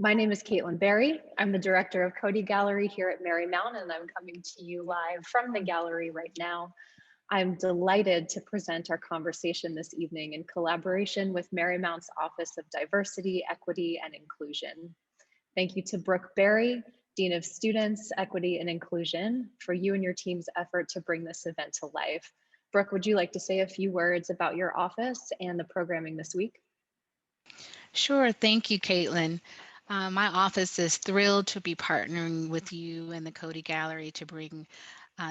My name is Caitlin Berry. I'm the director of Cody Gallery here at Marymount, and I'm coming to you live from the gallery right now. I'm delighted to present our conversation this evening in collaboration with Marymount's Office of Diversity, Equity, and Inclusion. Thank you to Brooke Berry, Dean of Students, Equity, and Inclusion, for you and your team's effort to bring this event to life. Brooke, would you like to say a few words about your office and the programming this week? Sure. Thank you, Caitlin. My office is thrilled to be partnering with you and the Cody Gallery to bring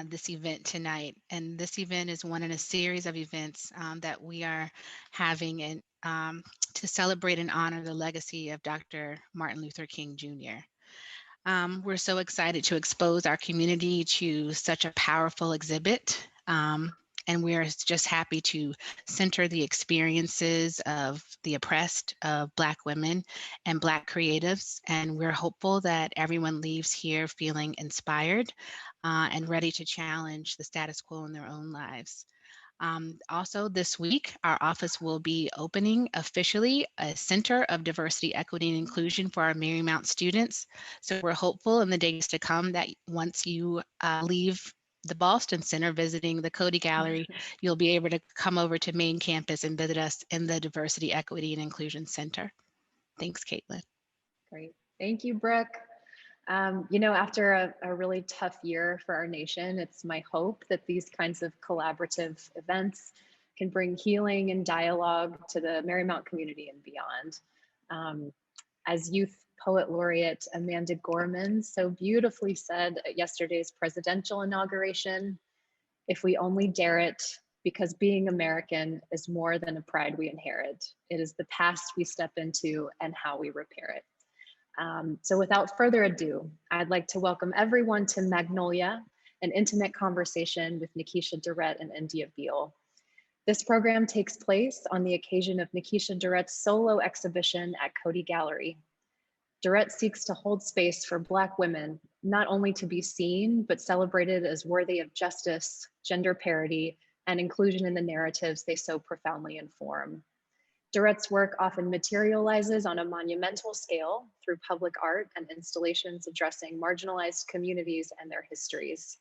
this event tonight. And this event is one in a series of events that we are having to celebrate and honor the legacy of Dr. Martin Luther King Jr. We're so excited to expose our community to such a powerful exhibit. And we're just happy to center the experiences of the oppressed, of Black women and Black creatives. And we're hopeful that everyone leaves here feeling inspired and ready to challenge the status quo in their own lives. Also this week, our office will be opening officially a Center of Diversity, Equity, and Inclusion for our Marymount students. So we're hopeful in the days to come that once you leave the Boston Center visiting the Cody Gallery, you'll be able to come over to main campus and visit us in the Diversity, Equity, and Inclusion Center. Thanks, Caitlin. Great. Thank you, Brooke. After a really tough year for our nation, it's my hope that these kinds of collaborative events can bring healing and dialogue to the Marymount community and beyond. As youth poet laureate Amanda Gorman so beautifully said at yesterday's presidential inauguration, if we only dare it, because being American is more than a pride we inherit. It is the past we step into and how we repair it. So without further ado, I'd like to welcome everyone to Magnolia, an intimate conversation with Nekisha Durrett and Endia Beal. This program takes place on the occasion of Nekisha Durrett's solo exhibition at Cody Gallery. Durrett seeks to hold space for Black women, not only to be seen, but celebrated as worthy of justice, gender parity, and inclusion in the narratives they so profoundly inform. Durrett's work often materializes on a monumental scale through public art and installations addressing marginalized communities and their histories.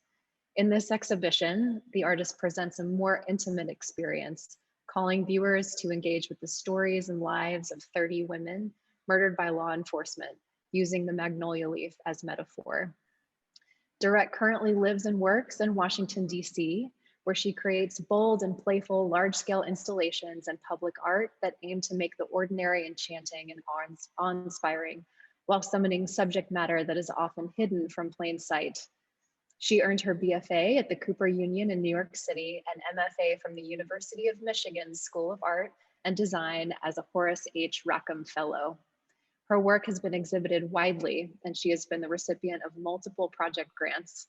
In this exhibition, the artist presents a more intimate experience, calling viewers to engage with the stories and lives of 30 women murdered by law enforcement, using the magnolia leaf as metaphor. Durrett currently lives and works in Washington, D.C., where she creates bold and playful large-scale installations and public art that aim to make the ordinary enchanting and awe-inspiring, while summoning subject matter that is often hidden from plain sight. She earned her BFA at the Cooper Union in New York City and MFA from the University of Michigan School of Art and Design as a Horace H. Rackham Fellow. Her work has been exhibited widely, and she has been the recipient of multiple project grants.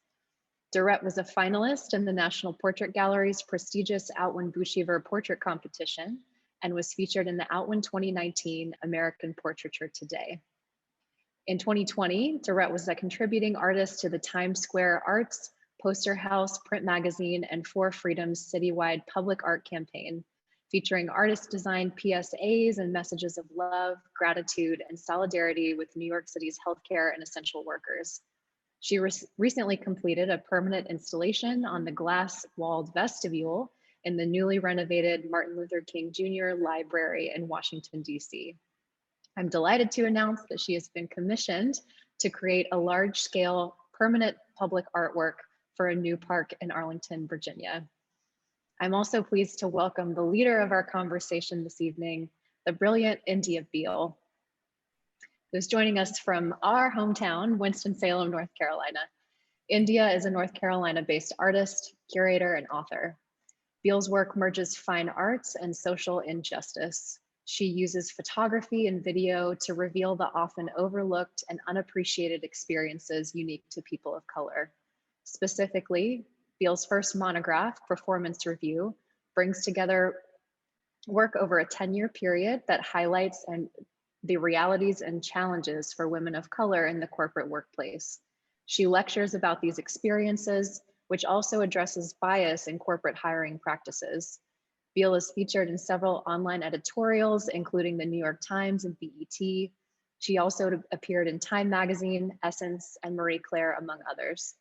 Durrett was a finalist in the National Portrait Gallery's prestigious Outwin Bushiver Portrait Competition and was featured in the Outwin 2019 American Portraiture Today. In 2020, Durrett was a contributing artist to the Times Square Arts, Poster House, Print Magazine, and For Freedom's citywide public art campaign, featuring artist-designed PSAs and messages of love, gratitude, and solidarity with New York City's healthcare and essential workers. She recently completed a permanent installation on the glass-walled vestibule in the newly renovated Martin Luther King Jr. Library in Washington, D.C. I'm delighted to announce that she has been commissioned to create a large-scale permanent public artwork for a new park in Arlington, Virginia. I'm also pleased to welcome the leader of our conversation this evening, the brilliant Endia Beal, who's joining us from our hometown, Winston-Salem, North Carolina. Endia is a North Carolina-based artist, curator, and author. Beal's work merges fine arts and social injustice. She uses photography and video to reveal the often overlooked and unappreciated experiences unique to people of color. Specifically, Beal's first monograph, Performance Review, brings together work over a 10-year period that highlights the realities and challenges for women of color in the corporate workplace. She lectures about these experiences, which also addresses bias in corporate hiring practices. Beal is featured in several online editorials, including the New York Times and BET. She also appeared in Time Magazine, Essence, and Marie Claire, among others.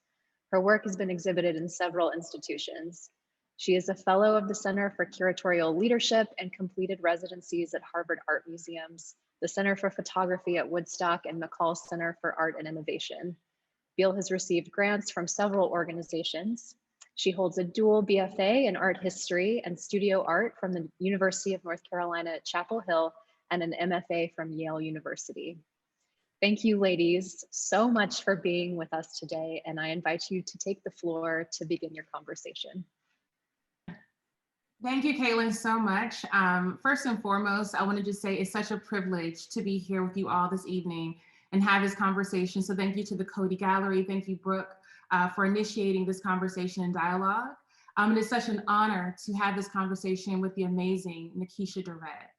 Her work has been exhibited in several institutions. She is a fellow of the Center for Curatorial Leadership and completed residencies at Harvard Art Museums, the Center for Photography at Woodstock, and McCall Center for Art and Innovation. Beal has received grants from several organizations. She holds a dual BFA in art history and studio art from the University of North Carolina at Chapel Hill and an MFA from Yale University. Thank you, ladies, so much for being with us today, and I invite you to take the floor to begin your conversation. Thank you, Caitlin, so much. First and foremost, I want to just say it's such a privilege to be here with you all this evening and have this conversation. So thank you to the Cody Gallery. Thank you, Brooke, for initiating this conversation and dialogue. And it's such an honor to have this conversation with the amazing Nekisha Durrett.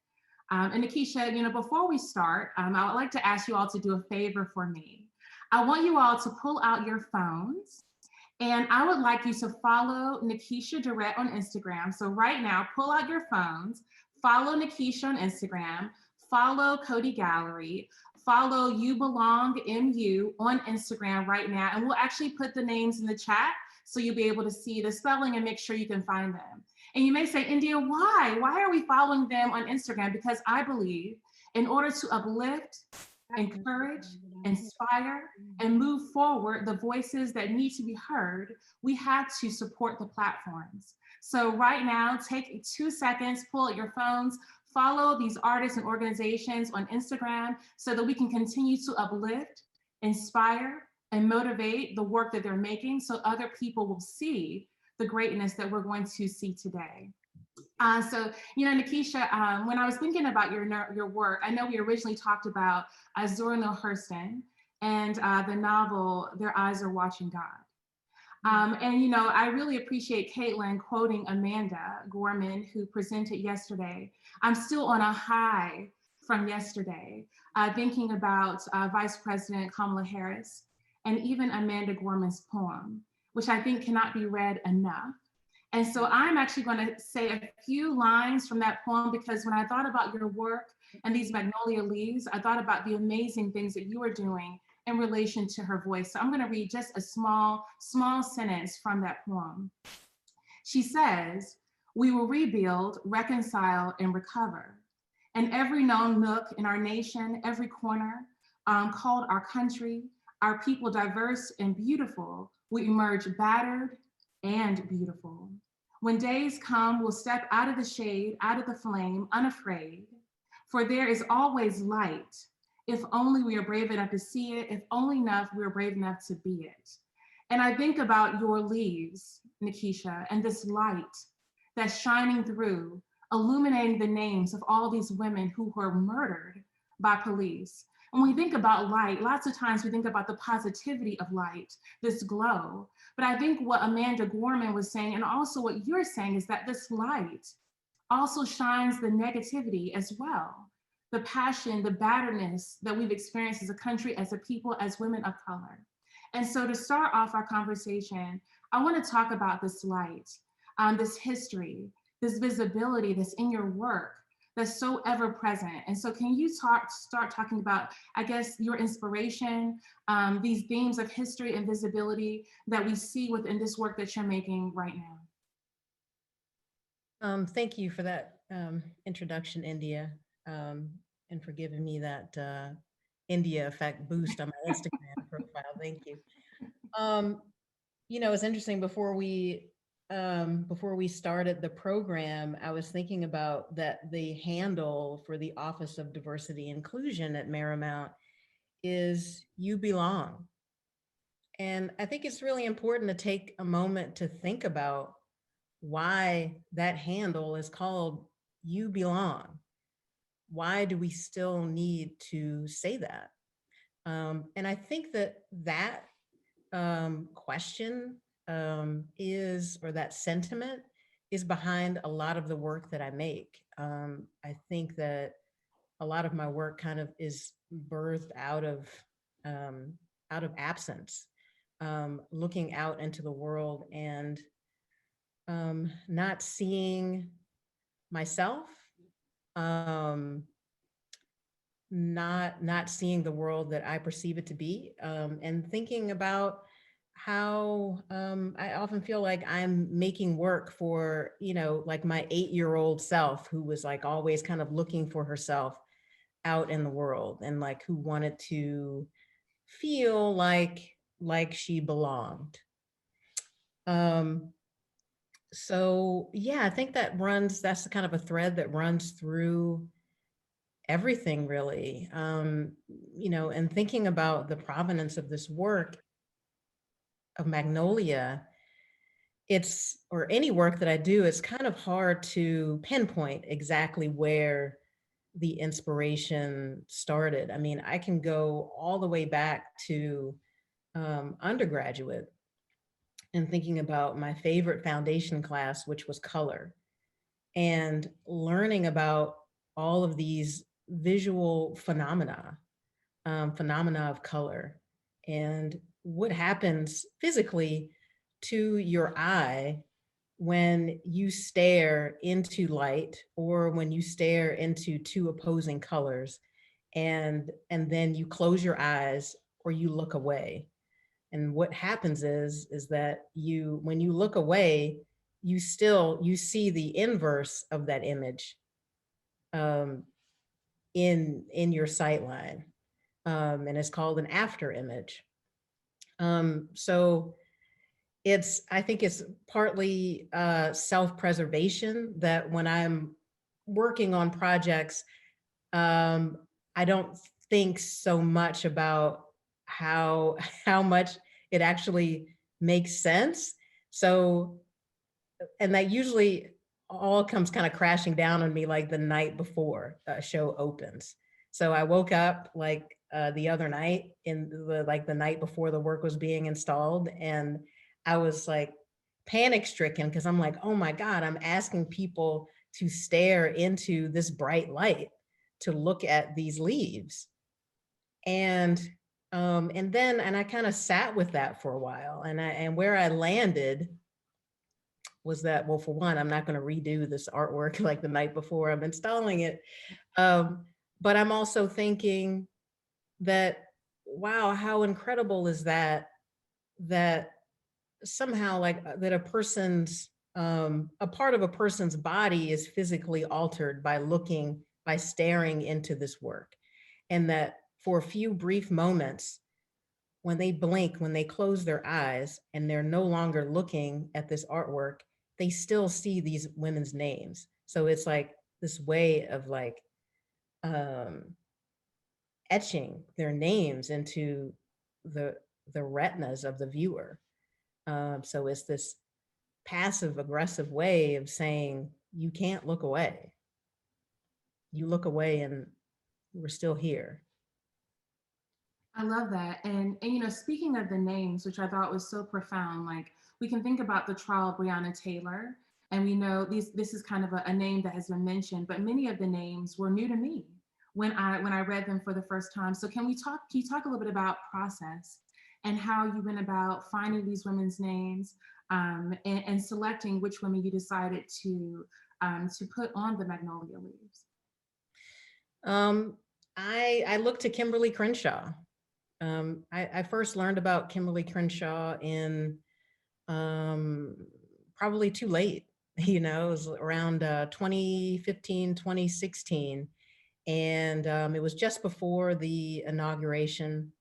And Nekisha, before we start, I would like to ask you all to do a favor for me. I want you all to pull out your phones, and I would like you to follow Nekisha Durrett on Instagram. So right now, pull out your phones, follow Nekisha on Instagram, follow Cody Gallery, follow You Belong MU on Instagram right now, and we'll actually put the names in the chat so you'll be able to see the spelling and make sure you can find them. And you may say, Endia, why? Why are we following them on Instagram? Because I believe in order to uplift, encourage, inspire, and move forward the voices that need to be heard, we have to support the platforms. So right now, take 2 seconds, pull out your phones, follow these artists and organizations on Instagram so that we can continue to uplift, inspire, and motivate the work that they're making so other people will see the greatness that we're going to see today. Nekisha, when I was thinking about your work, I know we originally talked about Zora Neale Hurston and the novel, Their Eyes Are Watching God. I really appreciate Caitlin quoting Amanda Gorman, who presented yesterday. I'm still on a high from yesterday, thinking about Vice President Kamala Harris and even Amanda Gorman's poem, which I think cannot be read enough. And so I'm actually going to say a few lines from that poem because when I thought about your work and these magnolia leaves, I thought about the amazing things that you are doing in relation to her voice. So I'm going to read just a small sentence from that poem. She says, "We will rebuild, reconcile, and recover. And every known nook in our nation, every corner called our country, our people diverse and beautiful, we emerge battered and beautiful. When days come, we'll step out of the shade, out of the flame, unafraid. For there is always light, if only we are brave enough to see it, if only enough we are brave enough to be it." And I think about your leaves, Nekisha, and this light that's shining through, illuminating the names of all these women who were murdered by police. And when we think about light, lots of times we think about the positivity of light, this glow. But I think what Amanda Gorman was saying, and also what you're saying, is that this light also shines the negativity as well. The passion, the batterness that we've experienced as a country, as a people, as women of color. And so to start off our conversation, I want to talk about this light, this history, this visibility that's in your work, that's so ever present. And so can you start talking about, I guess, your inspiration, these themes of history and visibility that we see within this work that you're making right now? Thank you for that introduction, Endia, and for giving me that Endia effect boost on my Instagram profile. Thank you. It's interesting, before we started the program, I was thinking about that the handle for the Office of Diversity and Inclusion at Marymount is "You Belong." And I think it's really important to take a moment to think about why that handle is called "You Belong." Why do we still need to say that? And I think that question or that sentiment is behind a lot of the work that I make. I think that a lot of my work kind of is birthed out of absence, looking out into the world and not seeing myself, not seeing the world that I perceive it to be, and thinking about how I often feel like I'm making work for, like my 8-year-old self, who was like always kind of looking for herself out in the world, and like who wanted to feel like she belonged. Um, so yeah, I think that's the kind of a thread that runs through everything really. And thinking about the provenance of this work of Magnolia, or any work that I do, it's kind of hard to pinpoint exactly where the inspiration started. I mean, I can go all the way back to undergraduate and thinking about my favorite foundation class, which was color, and learning about all of these visual phenomena of color, and what happens physically to your eye when you stare into light, or when you stare into two opposing colors, and then you close your eyes or you look away. And what happens is that when you look away, you see the inverse of that image um, in your sight line, and it's called an after image. So I think it's partly self-preservation, that when I'm working on projects, I don't think so much about how how much it actually makes sense. So, and that usually all comes kind of crashing down on me like the night before a show opens. So I woke up like the other night, the night before the work was being installed, and I was like panic stricken, because I'm like, oh my God, I'm asking people to stare into this bright light to look at these leaves. And I kind of sat with that for a while, and where I landed was that, well, for one, I'm not going to redo this artwork like the night before I'm installing it. But I'm also thinking that, wow, how incredible is that somehow, like, that a part of a person's body is physically altered by staring into this work. And that for a few brief moments, when they blink, when they close their eyes and they're no longer looking at this artwork, they still see these women's names. So it's like this way of like etching their names into the retinas of the viewer. So it's this passive aggressive way of saying, you can't look away. You look away and we're still here. I love that. And speaking of the names, which I thought was so profound, like we can think about the trial of Breonna Taylor, and we know this is kind of a name that has been mentioned, but many of the names were new to me when I read them for the first time. So can you talk a little bit about process and how you went about finding these women's names, and selecting which women you decided to put on the Magnolia leaves? I looked to Kimberly Crenshaw. I first learned about Kimberly Crenshaw in probably too late. It was around 2015, 2016. And it was just before the inauguration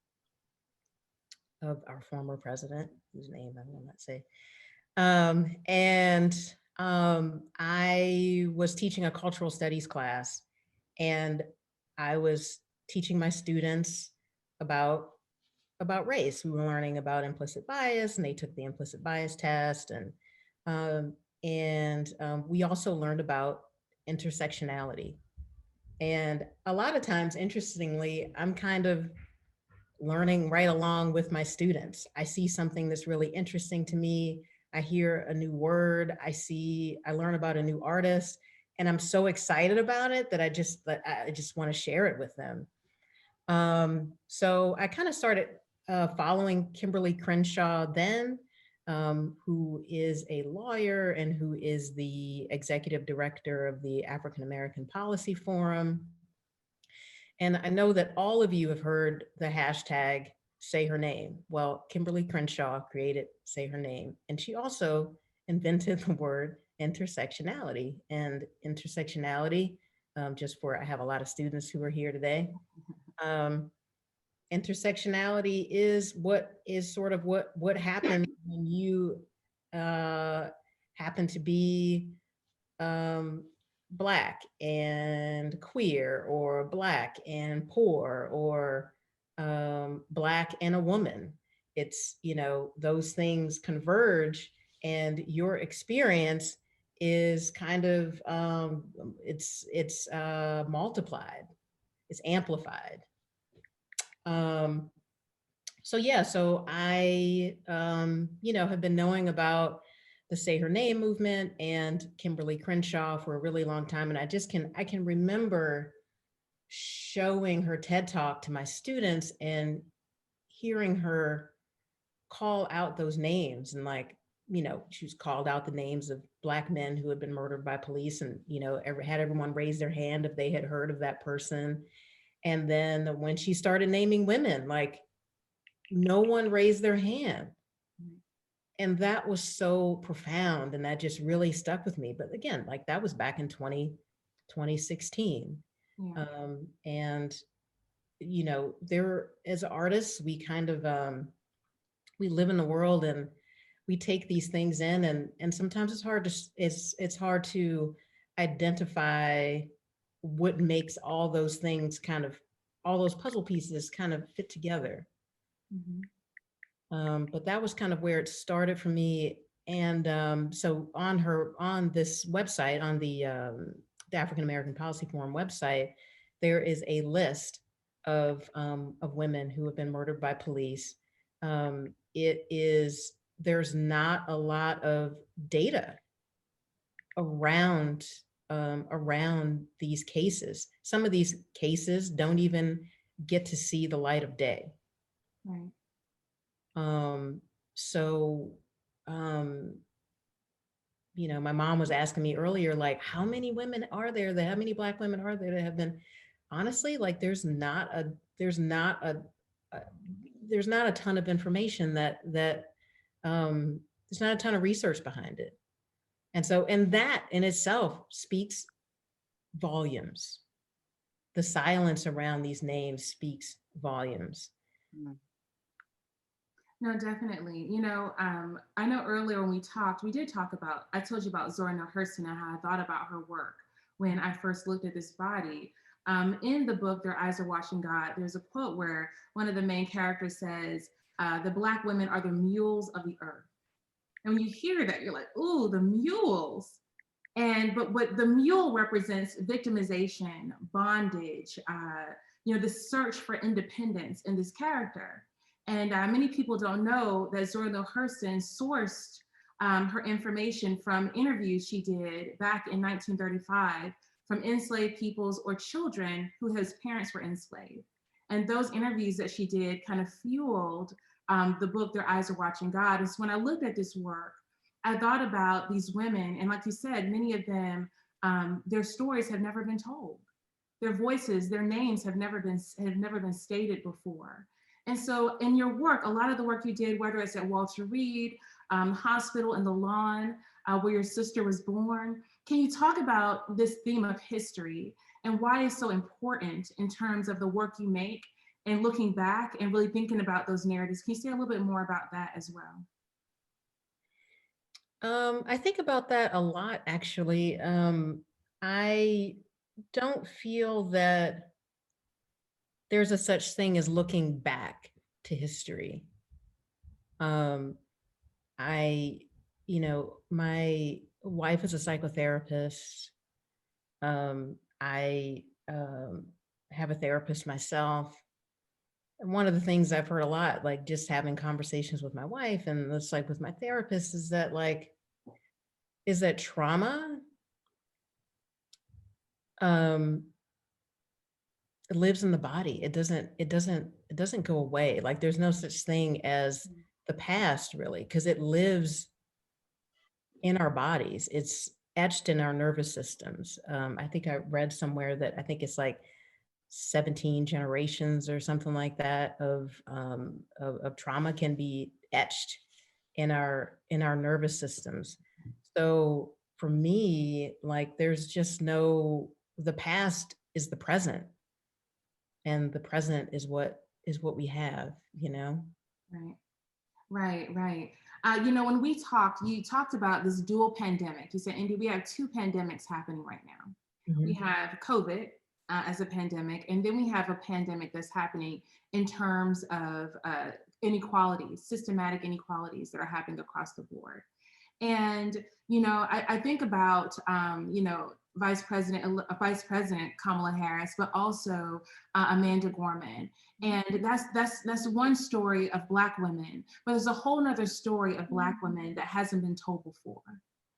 of our former president, whose name I will not say. I was teaching a cultural studies class, and I was teaching my students about race. We were learning about implicit bias, and they took the implicit bias test, and we also learned about intersectionality. And a lot of times, interestingly, I'm kind of learning right along with my students. I see something that's really interesting to me. I hear a new word. I learn about a new artist, and I'm so excited about it that I just want to share it with them. So I kind of started following Kimberly Crenshaw then, who is a lawyer and who is the executive director of the African American Policy Forum. And I know that all of you have heard the hashtag say her name. Well, Kimberly Crenshaw created say her name, and she also invented the word intersectionality. And intersectionality, just for, I have a lot of students who are here today. Intersectionality is sort of what happens when you happen to be Black and queer, or Black and poor, or Black and a woman. It's, you know, those things converge, and your experience is kind of it's multiplied, it's amplified. So yeah, so I you know, have been knowing about the Say Her Name movement and Kimberly Crenshaw for a really long time. And I can remember showing her TED Talk to my students and hearing her call out those names. And like, you know, she was called out the names of Black men who had been murdered by police, and, you know, had everyone raise their hand if they had heard of that person. And then when she started naming women, like, no one raised their hand. And that was so profound, and that just really stuck with me. But again, like, that was back in 2016. Yeah. And, you know, as artists, we kind of, we live in the world, and we take these things in, and sometimes it's hard to identify what makes all those things all those puzzle pieces kind of fit together. Mm-hmm. But that was kind of where it started for me. And so on this website, on the African American Policy Forum website, there is a list of women who have been murdered by police. There's not a lot of data around these cases. Some of these cases don't even get to see the light of day. Right. So, you know, my mom was asking me earlier, like, how many women are there how many Black women are there that have been, honestly, like, there's not a ton of information there's not a ton of research behind it. And so, and that in itself speaks volumes. The silence around these names speaks volumes. No, definitely. You know, I know earlier when we did talk about, I told you about Zora Neale Hurston and how I thought about her work when I first looked at this body. In the book, Their Eyes Are Watching God, there's a quote where one of the main characters says, the Black women are the mules of the earth. And when you hear that, you're like, ooh, the mules. But what the mule represents victimization, bondage, you know, the search for independence in this character. And many people don't know that Zora Neale Hurston sourced her information from interviews she did back in 1935 from enslaved peoples or children whose parents were enslaved. And those interviews that she did kind of fueled the book, Their Eyes Are Watching God. And so when I looked at this work, I thought about these women, and like you said, many of them, their stories have never been told. Their voices, their names have never been stated before. And so in your work, a lot of the work you did, whether it's at Walter Reed Hospital in the Lawn, where your sister was born, can you talk about this theme of history and why it's so important in terms of the work you make and looking back and really thinking about those narratives? Can you say a little bit more about that as well? I think about that a lot, actually. I don't feel that there's a such thing as looking back to history. You know, my wife is a psychotherapist. I have a therapist myself. And one of the things I've heard a lot, like just having conversations with my wife and it's like with my therapist, is that trauma it lives in the body. It doesn't go away. Like, there's no such thing as the past, really, because it lives in our bodies. It's etched in our nervous systems. I think I read somewhere that I think it's like 17 generations or something like that of trauma can be etched in our nervous systems. So for me, like there's just no, the past is the present, and the present is what we have, you know? Right. Right, right. You know, when we talked, you talked about this dual pandemic. You said, Indy, we have two pandemics happening right now. We have COVID as a pandemic, and then we have a pandemic that's happening in terms of inequalities, systematic inequalities that are happening across the board. And, you know, I think about, you know, Vice President Kamala Harris, but also Amanda Gorman. And that's one story of Black women, but there's a whole nother story of Black women that hasn't been told before,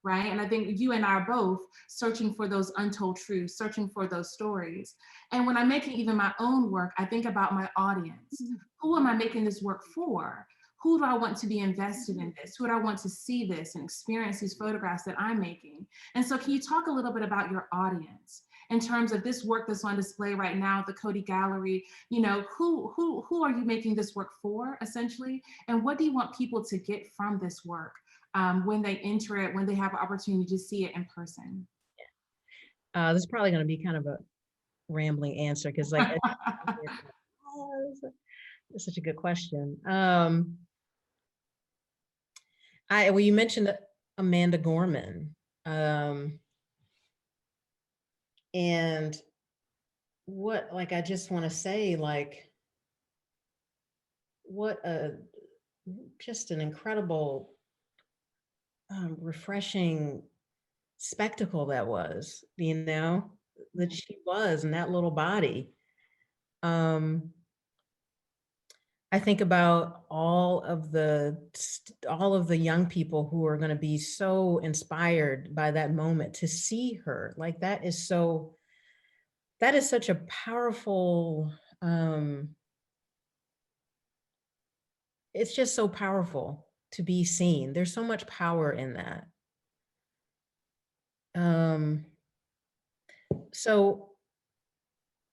right? And I think you and I are both searching for those untold truths, searching for those stories. And when I'm making even my own work, I think about my audience. Who am I making this work for? Who do I want to be invested in this? Who do I want to see this and experience these photographs that I'm making? And so can you talk a little bit about your audience in terms of this work that's on display right now at the Cody Gallery? You know, who are you making this work for, essentially? And what do you want people to get from this work when they enter it, when they have an opportunity to see it in person? This is probably going to be kind of a rambling answer because like, it's such a good question. Well, you mentioned Amanda Gorman, and what, like, I just want to say, like, what just an incredible, refreshing spectacle that was, you know, that she was in that little body. I think about all of the young people who are going to be so inspired by that moment to see her. Like that is such a powerful, it's just so powerful to be seen. There's so much power in that. So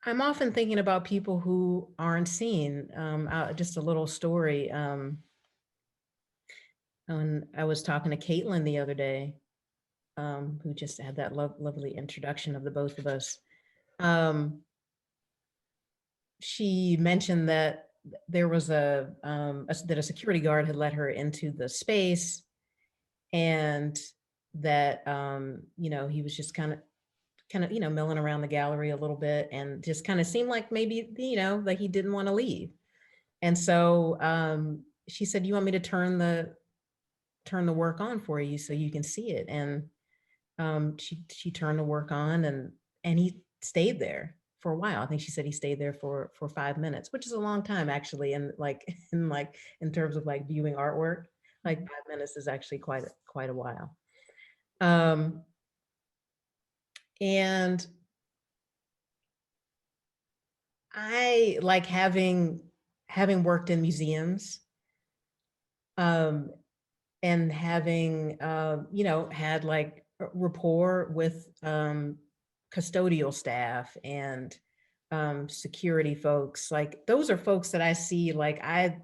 I'm often thinking about people who aren't seen. Just a little story. When I was talking to Caitlin the other day, who just had that lovely introduction of the both of us. She mentioned that there was that a security guard had let her into the space, and that you know, he was just kind of you know, milling around the gallery a little bit, and just kind of seemed like maybe, you know, like he didn't want to leave. And so she said, "You want me to turn the work on for you so you can see it?" And she turned the work on, and he stayed there for a while. I think she said he stayed there for 5 minutes, which is a long time actually. And like in terms of like viewing artwork, like 5 minutes is actually quite a while. And I like having worked in museums, and having you know, had like rapport with custodial staff and security folks. Like those are folks that I see, like I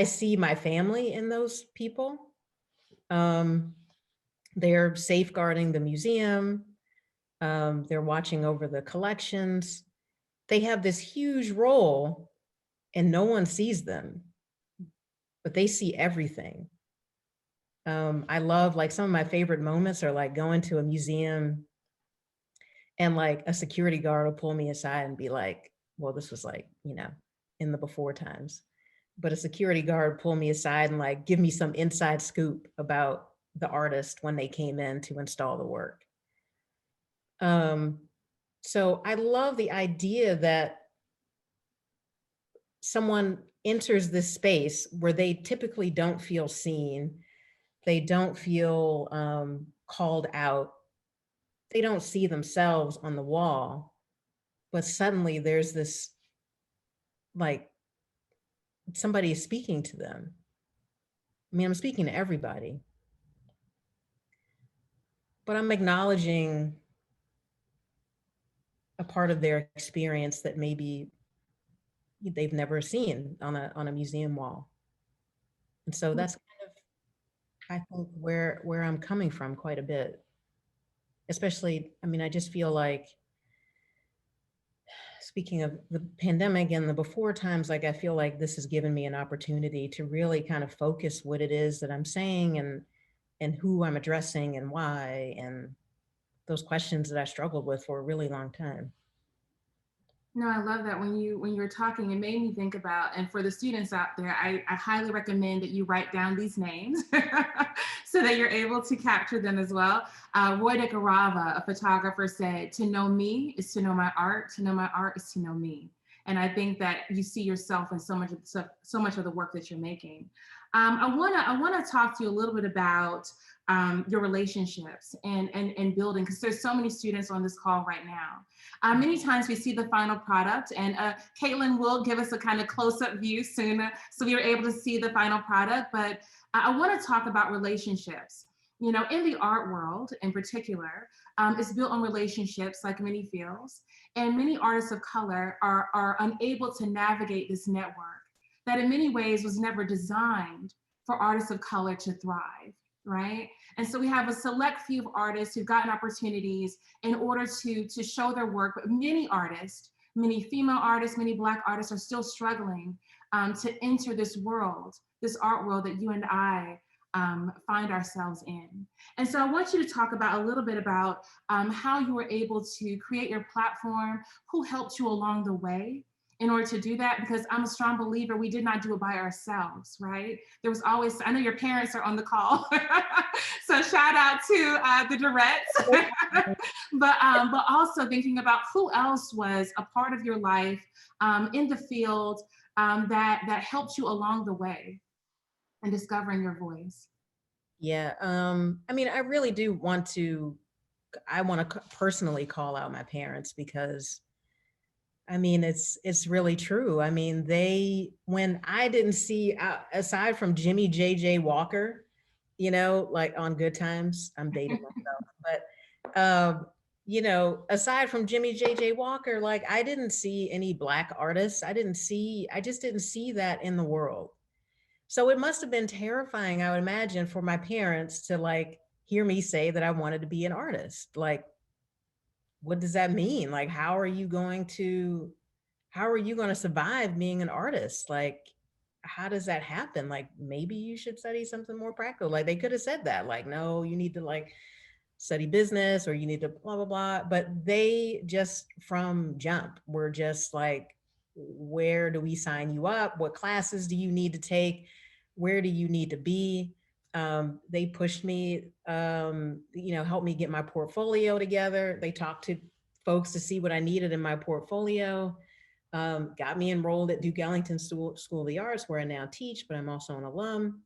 see my family in those people. They're safeguarding the museum. They're watching over the collections. They have this huge role and no one sees them, but they see everything. I love, like, some of my favorite moments are like going to a museum and like a security guard will pull me aside and be like, well, this was like, you know, in the before times, but a security guard pull me aside and like give me some inside scoop about the artist when they came in to install the work. So I love the idea that someone enters this space where they typically don't feel seen, they don't feel called out, they don't see themselves on the wall, but suddenly there's this, like, somebody is speaking to them. I mean, I'm speaking to everybody, but I'm acknowledging a part of their experience that maybe they've never seen on a museum wall. And so that's kind of, I think, where I'm coming from quite a bit. Especially, I mean, I just feel like, speaking of the pandemic and the before times, like I feel like this has given me an opportunity to really kind of focus what it is that I'm saying and who I'm addressing and why, and those questions that I struggled with for a really long time. No, I love that. When you were talking, it made me think about, and for the students out there, I highly recommend that you write down these names so that you're able to capture them as well. Roy de Carava, a photographer, said, "To know me is to know my art. To know my art is to know me." And I think that you see yourself in so much of the work that you're making. I wanna talk to you a little bit about your relationships and building, because there's so many students on this call right now. Many times we see the final product, and Caitlin will give us a kind of close-up view soon, so we were able to see the final product. But I want to talk about relationships. You know, in the art world in particular, it's built on relationships, like many fields, and many artists of color are unable to navigate this network that in many ways was never designed for artists of color to thrive, right? And so we have a select few of artists who've gotten opportunities in order to show their work, but many artists, many female artists, many Black artists are still struggling to enter this world, this art world that you and I find ourselves in. And so I want you to talk about a little bit about how you were able to create your platform, who helped you along the way in order to do that, because I'm a strong believer we did not do it by ourselves, right? There was always, I know your parents are on the call, so shout out to the Durretts, but also thinking about who else was a part of your life in the field that helped you along the way and discovering your voice. Yeah, I mean, I really do want to, I want to personally call out my parents, because I mean, it's really true. I mean, when I didn't see, aside from Jimmy J.J. Walker, you know, like on Good Times, I'm dating myself, but, you know, aside from Jimmy J.J. Walker, like I didn't see any Black artists. I just didn't see that in the world. So it must have been terrifying, I would imagine, for my parents to like hear me say that I wanted to be an artist. Like, what does that mean? Like, how are you going to survive being an artist? Like, how does that happen? Like, maybe you should study something more practical. Like, they could have said that, like, no, you need to like study business, or you need to blah, blah, blah. But they just from jump were just like, where do we sign you up? What classes do you need to take? Where do you need to be? They pushed me, you know, helped me get my portfolio together. They talked to folks to see what I needed in my portfolio. Got me enrolled at Duke Ellington School of the Arts, where I now teach, but I'm also an alum.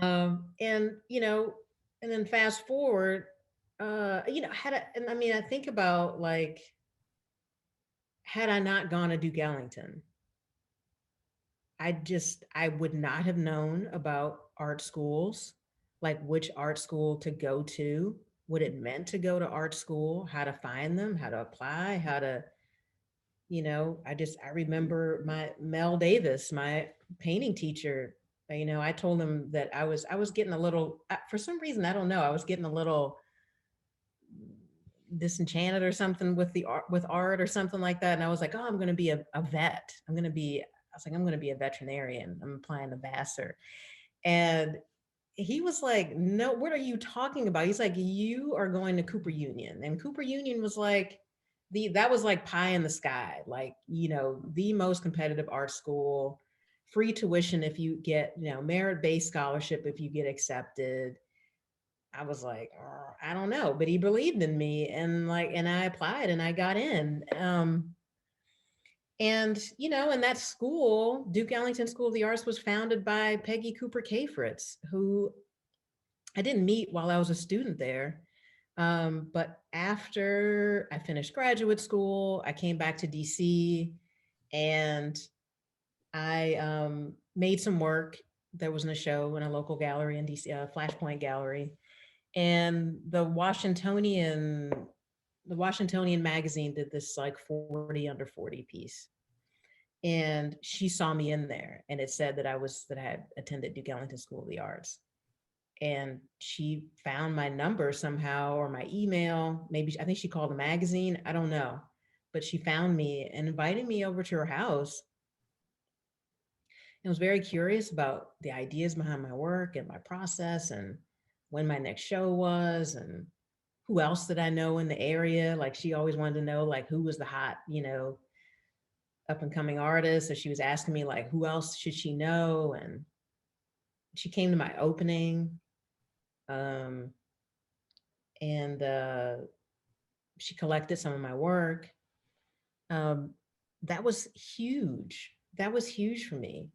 And, you know, and then fast forward, you know, and I mean, I think about like, had I not gone to Duke Ellington, I would not have known about art schools, like which art school to go to, what it meant to go to art school, how to find them, how to apply, how to, you know, I remember my Mel Davis, my painting teacher, you know, I told him that I was getting a little, for some reason, I don't know, I was getting a little disenchanted or something with art or something like that. And I was like, oh, I'm going to be a vet. I'm going to be a veterinarian. I'm applying to Vassar. And he was like, no, what are you talking about? He's like, you are going to Cooper Union. And Cooper Union was like, that was like pie in the sky, like, you know, the most competitive art school, free tuition if you get, you know, merit-based scholarship if you get accepted. I was like, oh, I don't know, but he believed in me, and I applied and I got in. And, you know, in that school, Duke Ellington School of the Arts was founded by Peggy Cooper Fritz, who I didn't meet while I was a student there. But after I finished graduate school, I came back to DC and I made some work. There was in a show in a local gallery in DC, Flashpoint Gallery. And the Washingtonian the Washingtonian magazine did this like 40 under 40 piece. And she saw me in there, and it said that I had attended Duke Ellington School of the Arts. And she found my number somehow, or my email. Maybe, I think she called the magazine. I don't know. But she found me and invited me over to her house. And was very curious about the ideas behind my work and my process, and when my next show was, and who else did I know in the area. Like, she always wanted to know, like, who was the hot, up and coming artist. So she was asking me, like, who else should she know? And she came to my opening. And she collected some of my work. That was huge. That was huge for me.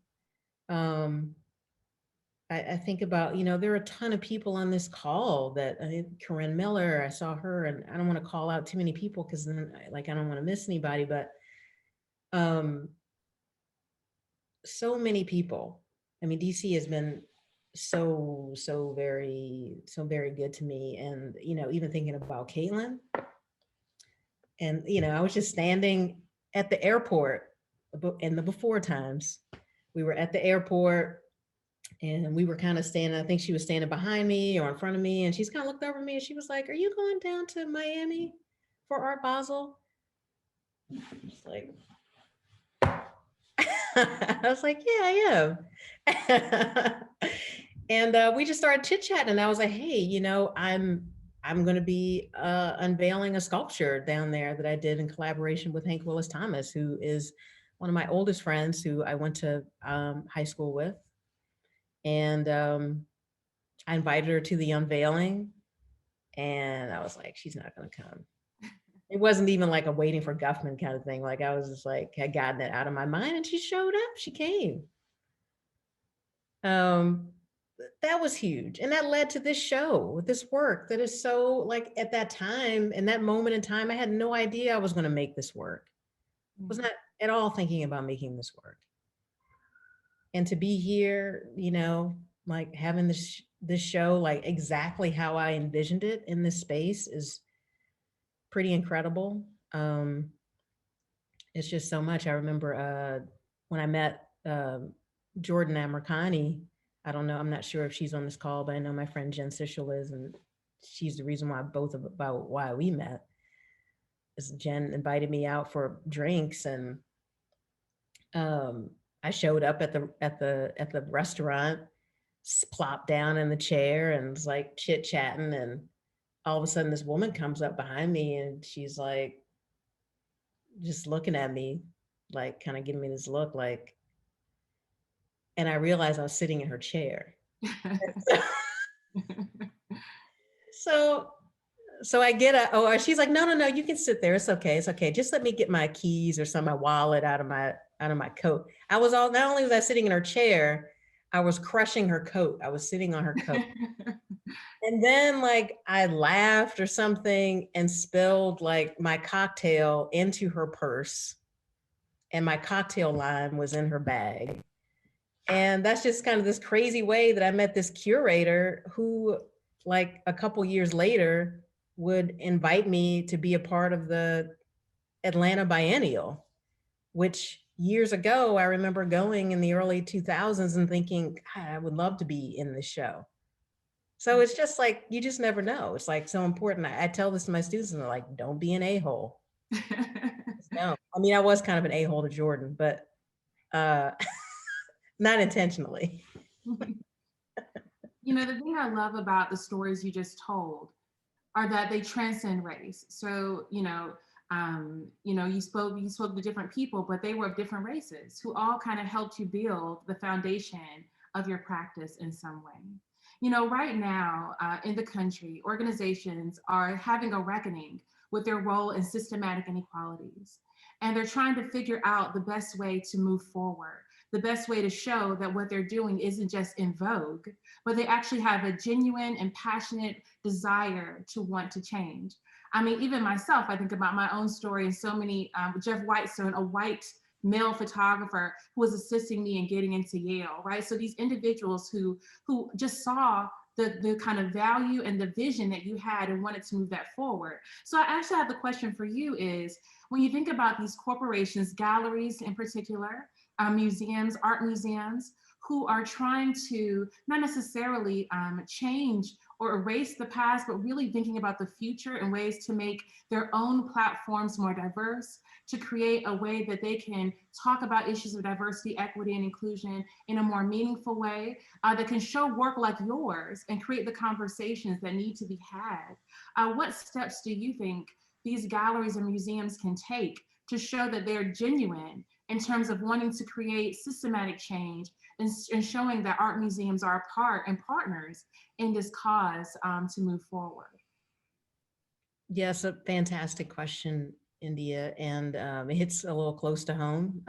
I think about, there are a ton of people on this call that, Corinne Miller, I saw her, and I don't want to call out too many people because then I don't want to miss anybody, but so many people. I mean, DC has been so very good to me. And, even thinking about Caitlin, and, I was just standing at the airport in the before times. We were at the airport and we were kind of standing, I think she was standing behind me or in front of me, and she's kind of looked over me and she was like, "Are you going down to Miami for Art Basel?" It's like, I was like, "Yeah, I am." And we just started chit-chatting, and I was like, "Hey, I'm going to be unveiling a sculpture down there that I did in collaboration with Hank Willis Thomas, who is one of my oldest friends who I went to high school with." And I invited her to the unveiling, and I was like, "She's not going to come." It wasn't even like a waiting for Guffman kind of thing. Like, I was just like, had gotten it out of my mind, and she showed up. She came. That was huge. And that led to this show, this work that is so, like, at that time, in that moment in time, I had no idea I was going to make this work. I was not at all thinking about making this work. And to be here, like having this show, like exactly how I envisioned it in this space, is pretty incredible. It's just so much. I remember when I met Jordan Amercani. I don't know, I'm not sure if she's on this call, but I know my friend Jen Sichel is, and she's the reason why why we met. Is Jen invited me out for drinks, and I showed up at the restaurant, plopped down in the chair, and was like chit-chatting, and all of a sudden this woman comes up behind me, and she's like just looking at me, like kind of giving me this look, like, and I realized I was sitting in her chair. So I get she's like, no, you can sit there. It's okay. Just let me get my keys or my wallet out of my coat. Not only was I sitting in her chair, I was crushing her coat. I was sitting on her coat. And then, like, I laughed or something and spilled like my cocktail into her purse, and my cocktail lime was in her bag. And that's just kind of this crazy way that I met this curator who, like, a couple years later would invite me to be a part of the Atlanta Biennial, which years ago, I remember going in the early 2000s and thinking, God, I would love to be in this show. So it's just like, you just never know. It's like so important. I tell this to my students, and they're like, don't be an a-hole. No, I mean, I was kind of an a-hole to Jordan, but not intentionally. The thing I love about the stories you just told are that they transcend race. So, you spoke to different people, but they were of different races who all kind of helped you build the foundation of your practice in some way. Right now in the country, organizations are having a reckoning with their role in systematic inequalities. And they're trying to figure out the best way to move forward, the best way to show that what they're doing isn't just in vogue, but they actually have a genuine and passionate desire to want to change. I mean, even myself, I think about my own story, and so many, Jeff Whitestone, a white male photographer who was assisting me in getting into Yale, right? So these individuals who just saw the kind of value and the vision that you had and wanted to move that forward. So I actually have the question for you is, when you think about these corporations, galleries in particular, museums, art museums, who are trying to not necessarily change or erase the past, but really thinking about the future and ways to make their own platforms more diverse, to create a way that they can talk about issues of diversity, equity, and inclusion in a more meaningful way, that can show work like yours and create the conversations that need to be had. What steps do you think these galleries and museums can take to show that they're genuine in terms of wanting to create systematic change and showing that art museums are a part and partners in this cause to move forward? Yes, a fantastic question, India, and it hits a little close to home.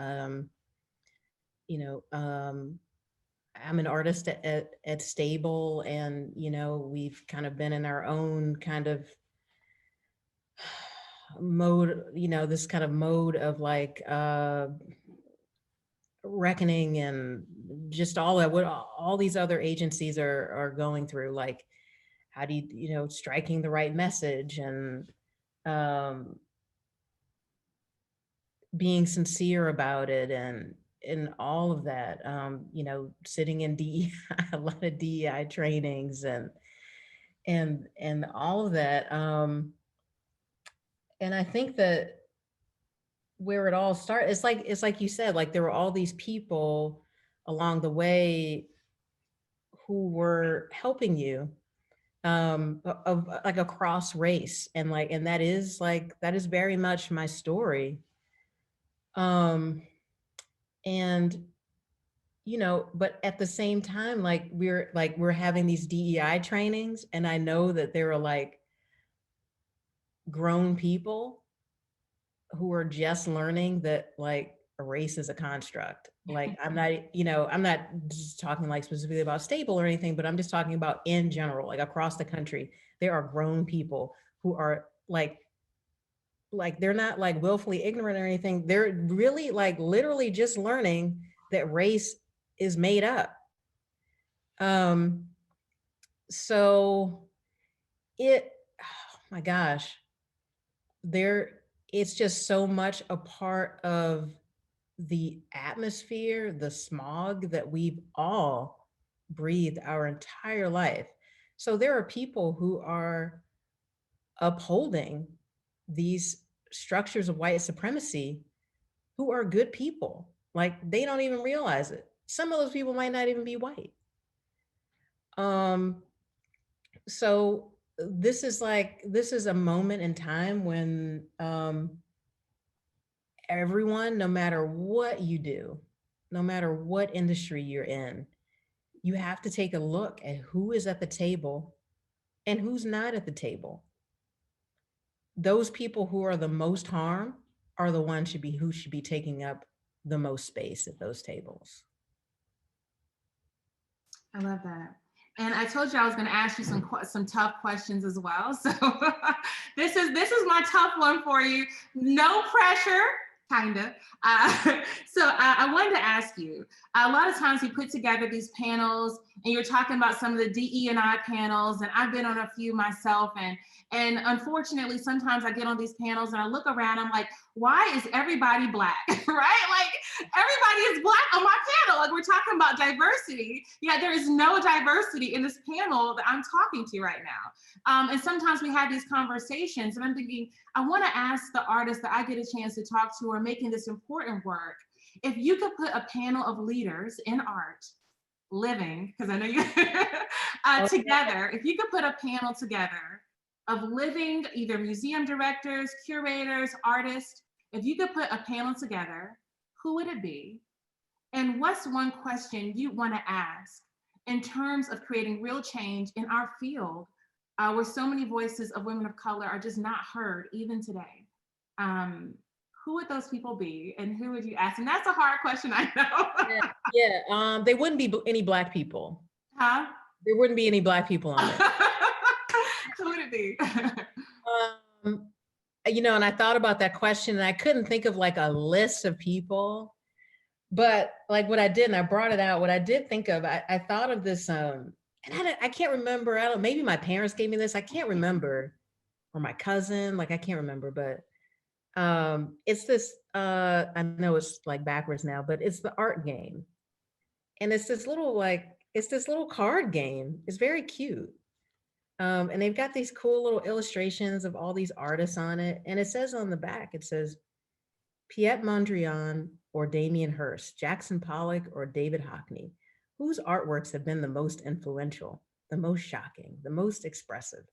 You know, I'm an artist at Stable, and you know, we've kind of been in our own kind of mode, you know, this kind of mode of like reckoning and just all that, what all these other agencies are going through, like how do you know, striking the right message and being sincere about it and all of that, you know, sitting in DEI, a lot of DEI trainings and all of that. And I think that where it all started, it's like you said, like there were all these people along the way who were helping you, of like across race, and like, and that is very much my story. And you know, but at the same time, like we're having these DEI trainings, and I know that there are like grown people who are just learning that like a race is a construct. Like I'm not, you know, I'm not just talking like specifically about Stable or anything, but I'm just talking about in general, like across the country, there are grown people who are like they're not like willfully ignorant or anything. They're really like literally just learning that race is made up. So it, oh my gosh, it's just so much a part of the atmosphere, the smog that we've all breathed our entire life. So there are people who are upholding these structures of white supremacy who are good people. Like they don't even realize it. Some of those people might not even be white. So this is a moment in time when everyone, no matter what you do, no matter what industry you're in, you have to take a look at who is at the table and who's not at the table. Those people who are the most harmed are the ones who should be taking up the most space at those tables. I love that. And I told you I was going to ask you some tough questions as well. So this is my tough one for you. No pressure, kind of. So I wanted to ask you, a lot of times we put together these panels and you're talking about some of the DE&I panels, and I've been on a few myself, and unfortunately, sometimes I get on these panels and I look around, I'm like, why is everybody Black, right? Like everybody is Black on my panel. Like we're talking about diversity, yet there is no diversity in this panel that I'm talking to right now. And sometimes we have these conversations and I'm thinking, I wanna ask the artists that I get a chance to talk to who are making this important work, if you could put a panel of leaders in art, living, because I know you, together, if you could put a panel together of living, either museum directors, curators, artists, if you could put a panel together, who would it be? And what's one question you want to ask in terms of creating real change in our field, where so many voices of women of color are just not heard even today? Who would those people be and who would you ask? And that's a hard question, I know. Yeah, there wouldn't be any Black people. Huh? There wouldn't be any Black people on it. Who would it be? You know, and I thought about that question and I couldn't think of like a list of people, but like what I did, and I brought it out, what I did think of, I thought of this And I can't remember, maybe my parents gave me this, I can't remember, or my cousin, like I can't remember, but it's this, I know it's like backwards now, but it's the art game. And it's this little card game. It's very cute. And they've got these cool little illustrations of all these artists on it. And it says on the back, it says, Piet Mondrian or Damien Hirst, Jackson Pollock or David Hockney, whose artworks have been the most influential, the most shocking, the most expressive?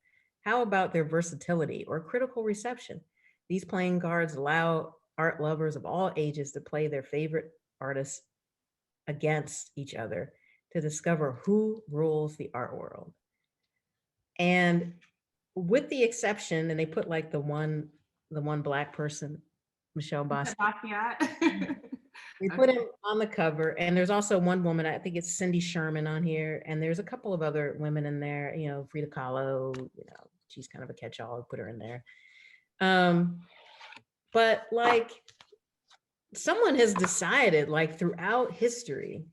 How about their versatility or critical reception? These playing cards allow art lovers of all ages to play their favorite artists against each other to discover who rules the art world. And with the exception, and they put like the one Black person, Michelle Basquiat. They put him on the cover, and there's also one woman, I think it's Cindy Sherman on here, and there's a couple of other women in there, you know, Frida Kahlo, you know, she's kind of a catch-all, put her in there. But like, someone has decided, like, throughout history,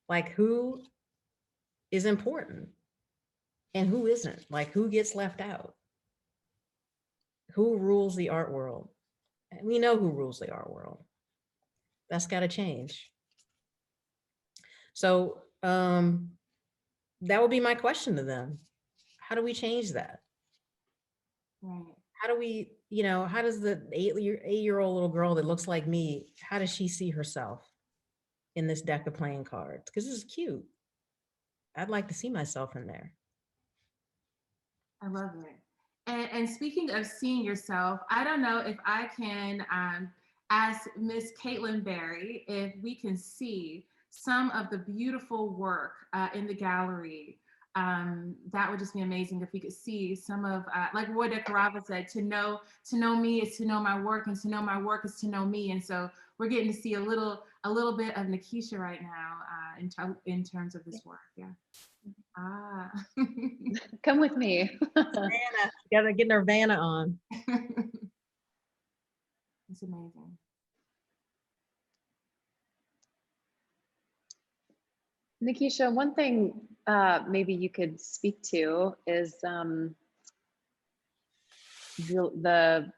like, who is important and who isn't, like, who gets left out, who rules the art world. And we know who rules the art world. That's got to change. So that would be my question to them. How do we change that? Right. How do we, you know, how does the eight-year-old little girl that looks like me, how does she see herself in this deck of playing cards? Because this is cute. I'd like to see myself in there. I love it. And speaking of seeing yourself, I don't know if I can ask Miss Caitlin Berry if we can see some of the beautiful work in the gallery. That would just be amazing if we could see some of, like Roy de Carava said, to know me is to know my work, and to know my work is to know me. And so we're getting to see a little bit of Nekisha right now in terms of this work. Yeah. Ah. Come with me. Nirvana. Gotta get Nirvana on. It's amazing. Nekisha, one thing maybe you could speak to is the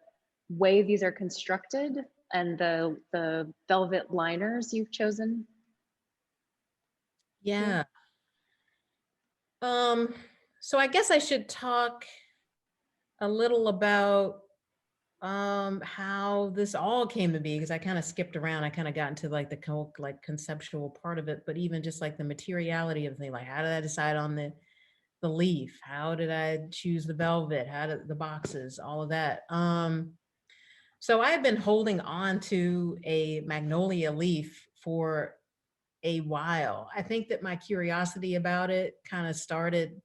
way these are constructed and the velvet liners you've chosen. Yeah. So I guess I should talk a little about how this all came to be, because I kind of skipped around. I kind of got into like the conceptual part of it, but even just like the materiality of the thing, like how did I decide on the leaf? How did I choose the velvet? How did the boxes, all of that. So I've been holding on to a magnolia leaf for a while. I think that my curiosity about it kind of started,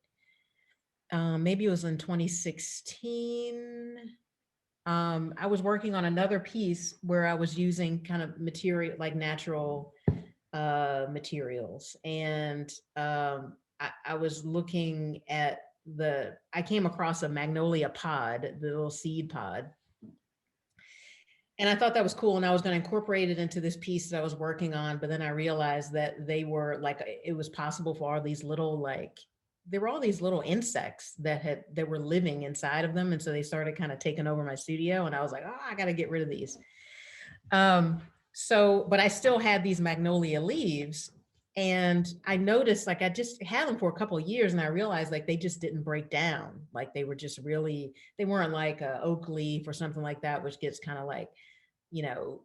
maybe it was in 2016. I was working on another piece where I was using kind of material, like natural materials. And I was looking at I came across a magnolia pod, the little seed pod. And I thought that was cool. And I was going to incorporate it into this piece that I was working on. But then I realized that they were like, it was possible for all these little, like, there were all these little insects that were living inside of them. And so they started kind of taking over my studio. And I was like, oh, I got to get rid of these. But I still had these magnolia leaves. And I noticed, like, I just had them for a couple of years, and I realized like they just didn't break down. Like they were just really, they weren't like a oak leaf or something like that, which gets kind of like, you know,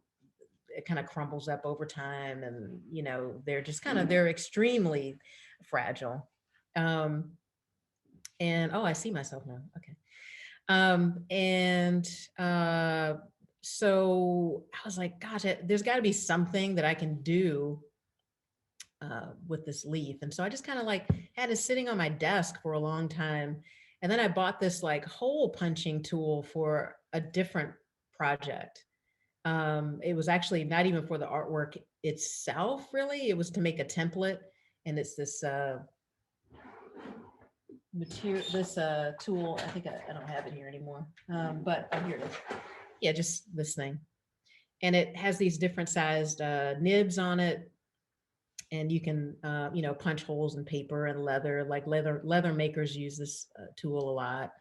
it kind of crumbles up over time. And, you know, they're just kind of, they're extremely fragile. And, oh, I see myself now. Okay. So I was like, gosh, there's got to be something that I can do with this leaf. And so I just kind of like had it sitting on my desk for a long time. And then I bought this like hole punching tool for a different project. It was actually not even for the artwork itself, really. It was to make a template. And it's this tool. I think I don't have it here anymore. But here it is. Yeah, just this thing. And it has these different sized nibs on it. and you can, you know, punch holes in paper and leather, like leather makers use this tool a lot.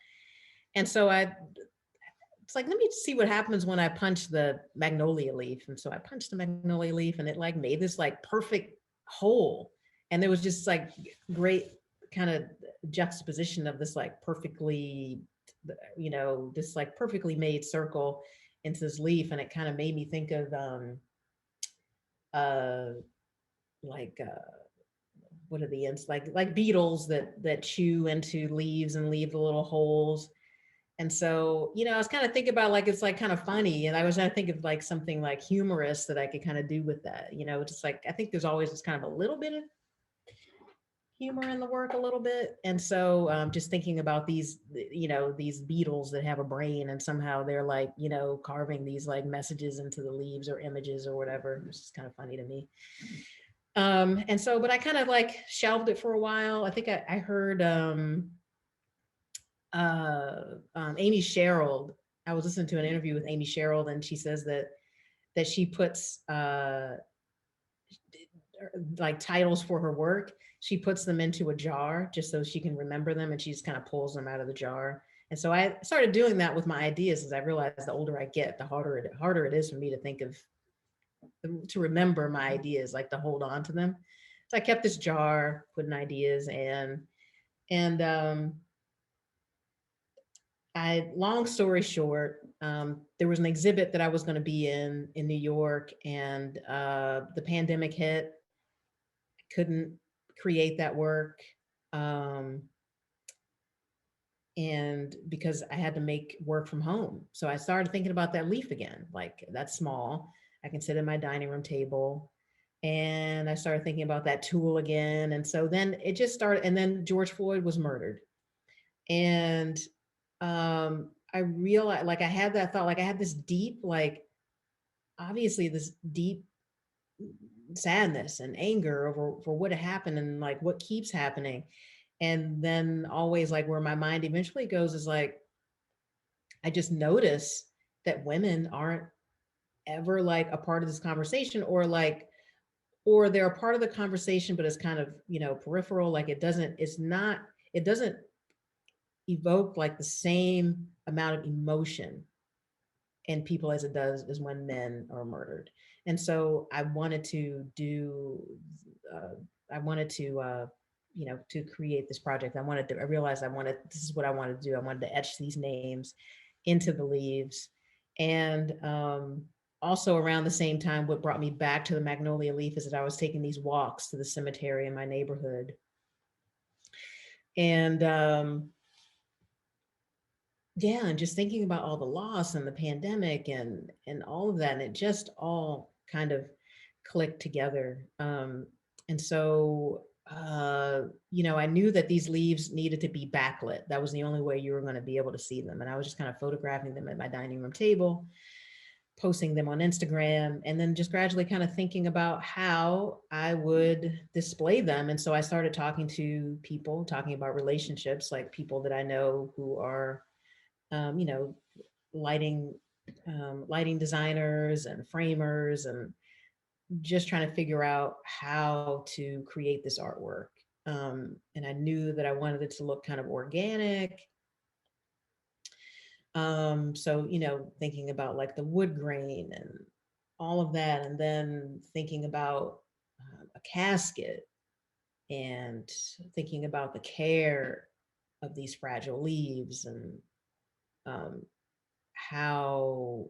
And so it's like, let me see what happens when I punch the magnolia leaf. And so I punched the magnolia leaf and it like made this like perfect hole. And there was just like great kind of juxtaposition of this like perfectly, you know, this like perfectly made circle into this leaf. And it kind of made me think of uh like what are the ends, like beetles that chew into leaves and leave the little holes. And so, you know, I was kind of thinking about like, it's like kind of funny. And I was trying to think of like something like humorous that I could kind of do with that, you know, just like, I think there's always just kind of a little bit of humor in the work a little bit. And so just thinking about these, you know, these beetles that have a brain and somehow they're like, you know, carving these like messages into the leaves or images or whatever. It's just kind of funny to me. And so, but I kind of like shelved it for a while. I think I heard Amy Sherrill. I was listening to an interview with Amy Sherrill, and she says that she puts like titles for her work. She puts them into a jar just so she can remember them, and she just kind of pulls them out of the jar. And so I started doing that with my ideas as I realized the older I get, the harder it is for me to think of, to remember my ideas, like to hold on to them. So I kept this jar, putting ideas and long story short, there was an exhibit that I was going to be in New York, and the pandemic hit. Couldn't create that work, and because I had to make work from home, so I started thinking about that leaf again. Like, that's small. I can sit at my dining room table, and I started thinking about that tool again. And so then it just started. And then George Floyd was murdered, and I realized, like, I had that thought, like I had this deep, like, obviously this deep sadness and anger over for what happened and like what keeps happening. And then always like where my mind eventually goes is like, I just notice that women aren't ever like a part of this conversation, or like, or they're a part of the conversation, but it's kind of, you know, peripheral. Like it doesn't evoke like the same amount of emotion in people as it does as when men are murdered. And so I wanted to do, I wanted to, you know, to create this project. I realized this is what I wanted to do. I wanted to etch these names into the leaves. And also around the same time, what brought me back to the magnolia leaf is that I was taking these walks to the cemetery in my neighborhood. And yeah, and just thinking about all the loss and the pandemic and all of that, and it just all kind of clicked together. And so you know, I knew that these leaves needed to be backlit. That was the only way you were going to be able to see them. And I was just kind of photographing them at my dining room table, posting them on Instagram, and then just gradually kind of thinking about how I would display them. And so I started talking to people, talking about relationships, like people that I know who are you know, lighting lighting designers and framers, and just trying to figure out how to create this artwork. And I knew that I wanted it to look kind of organic. So, you know, thinking about like the wood grain and all of that, and then thinking about a casket, and thinking about the care of these fragile leaves, and um, how,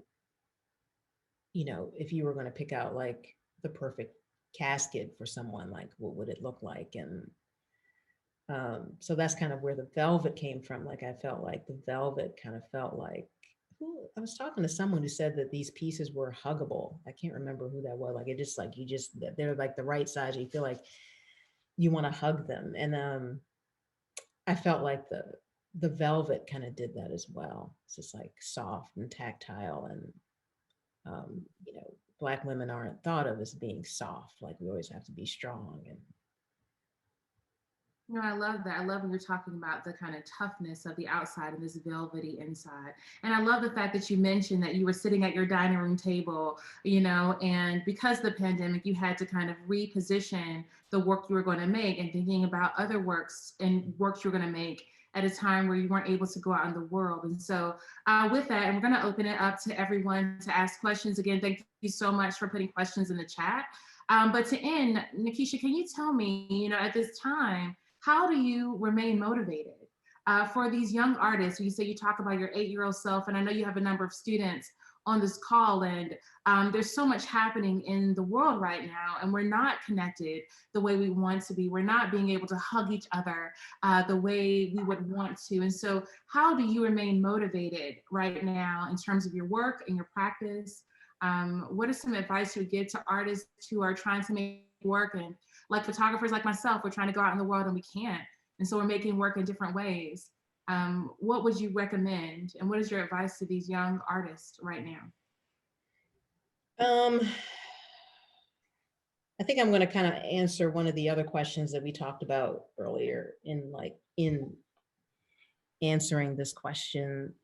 you know, if you were going to pick out like the perfect casket for someone, like what would it look like? And so that's kind of where the velvet came from. Like I felt like the velvet kind of felt like, I was talking to someone who said that these pieces were huggable. I can't remember who that was. Like it just like, they're like the right size. You feel like you want to hug them. And I felt like the velvet kind of did that as well. It's just like soft and tactile, and you know, Black women aren't thought of as being soft. Like we always have to be strong. And No, I love that. I love when you're talking about the kind of toughness of the outside and this velvety inside. And I love the fact that you mentioned that you were sitting at your dining room table, and because of the pandemic, you had to kind of reposition the work you were going to make and thinking about other works and works you were going to make at a time where you weren't able to go out in the world. And so with that, and we're going to open it up to everyone to ask questions. Again, thank you so much for putting questions in the chat. But to end, Nekisha, can you tell me, at this time, how do you remain motivated for these young artists? You say you talk about your 8-year-old self, and I know you have a number of students on this call, and there's so much happening in the world right now, and we're not connected the way we want to be. We're not being able to hug each other the way we would want to. And so how do you remain motivated right now in terms of your work and your practice? What is some advice you would give to artists who are trying to make work, and like photographers like myself, we're trying to go out in the world and we can't. And so we're making work in different ways. What would you recommend? And what is your advice to these young artists right now? I think I'm going to kind of answer one of the other questions that we talked about earlier in answering this question,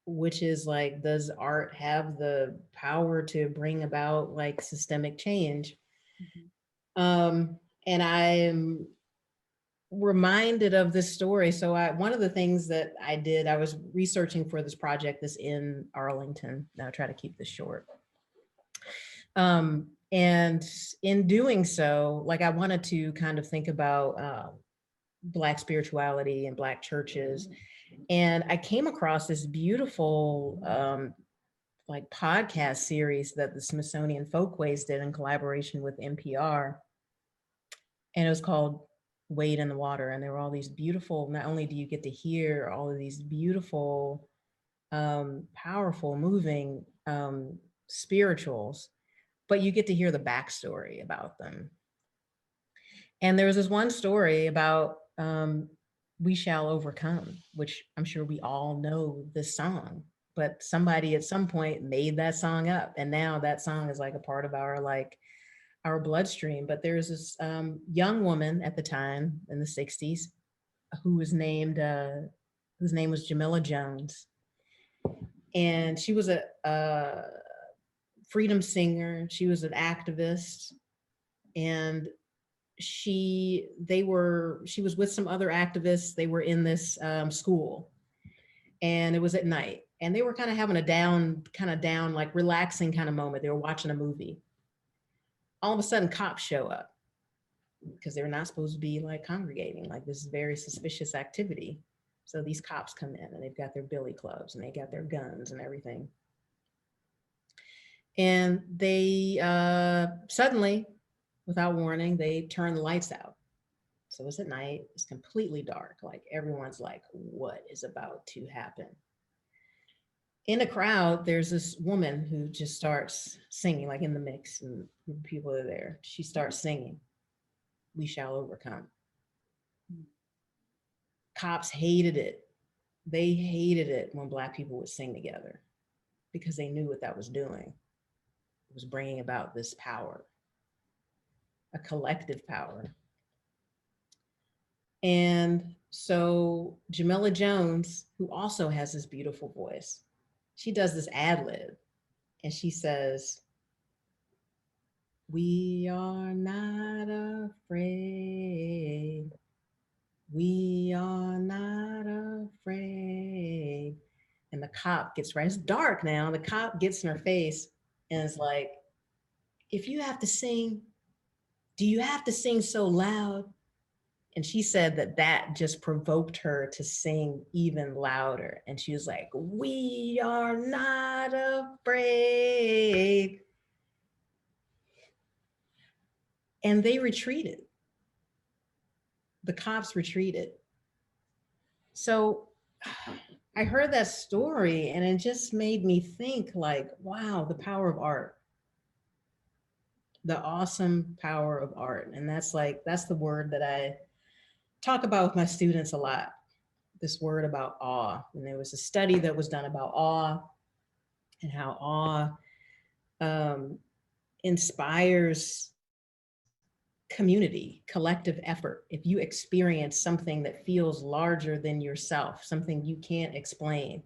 which is like, does art have the power to bring about like systemic change? And I'm reminded of this story. So one of the things that I did, I was researching for this project that's in Arlington. Now I'll try to keep this short. And in doing so, like I wanted to kind of think about Black spirituality and Black churches. And I came across this beautiful like podcast series that the Smithsonian Folkways did in collaboration with NPR. And it was called Wade in the Water. And there were all these beautiful, not only do you get to hear all of these beautiful, powerful, moving spirituals, but you get to hear the backstory about them. And there was this one story about We Shall Overcome, which I'm sure we all know this song, but somebody at some point made that song up. And now that song is like a part of our bloodstream. But there's this young woman at the time in the 60s whose name was Jamila Jones. And she was a freedom singer. She was an activist. And she was with some other activists. They were in this school, and it was at night, and they were kind of having a down, like relaxing kind of moment. They were watching a movie. All of a sudden, cops show up because they were not supposed to be like congregating. Like, this is very suspicious activity. So these cops come in, and they've got their billy clubs, and they got their guns and everything. And they suddenly, without warning, they turn the lights out. So it's at night, it's completely dark. Like, everyone's like, what is about to happen? In a crowd, there's this woman who just starts singing, like in the mix, and people are there. She starts singing, We Shall Overcome. Cops hated it. They hated it when Black people would sing together because they knew what that was doing. It was bringing about this power, a collective power. And so Jamila Jones, who also has this beautiful voice, she does this ad lib, and she says, we are not afraid. We are not afraid. And the cop gets right, it's dark now. The cop gets in her face and is like, if you have to sing, do you have to sing so loud? And she said that just provoked her to sing even louder. And she was like, we are not afraid. And they retreated. The cops retreated. So I heard that story, and it just made me think, like, wow, the power of art. The awesome power of art. And that's the word that I talk about with my students a lot, this word about awe. And there was a study that was done about awe and how awe inspires community, collective effort. If you experience something that feels larger than yourself, something you can't explain,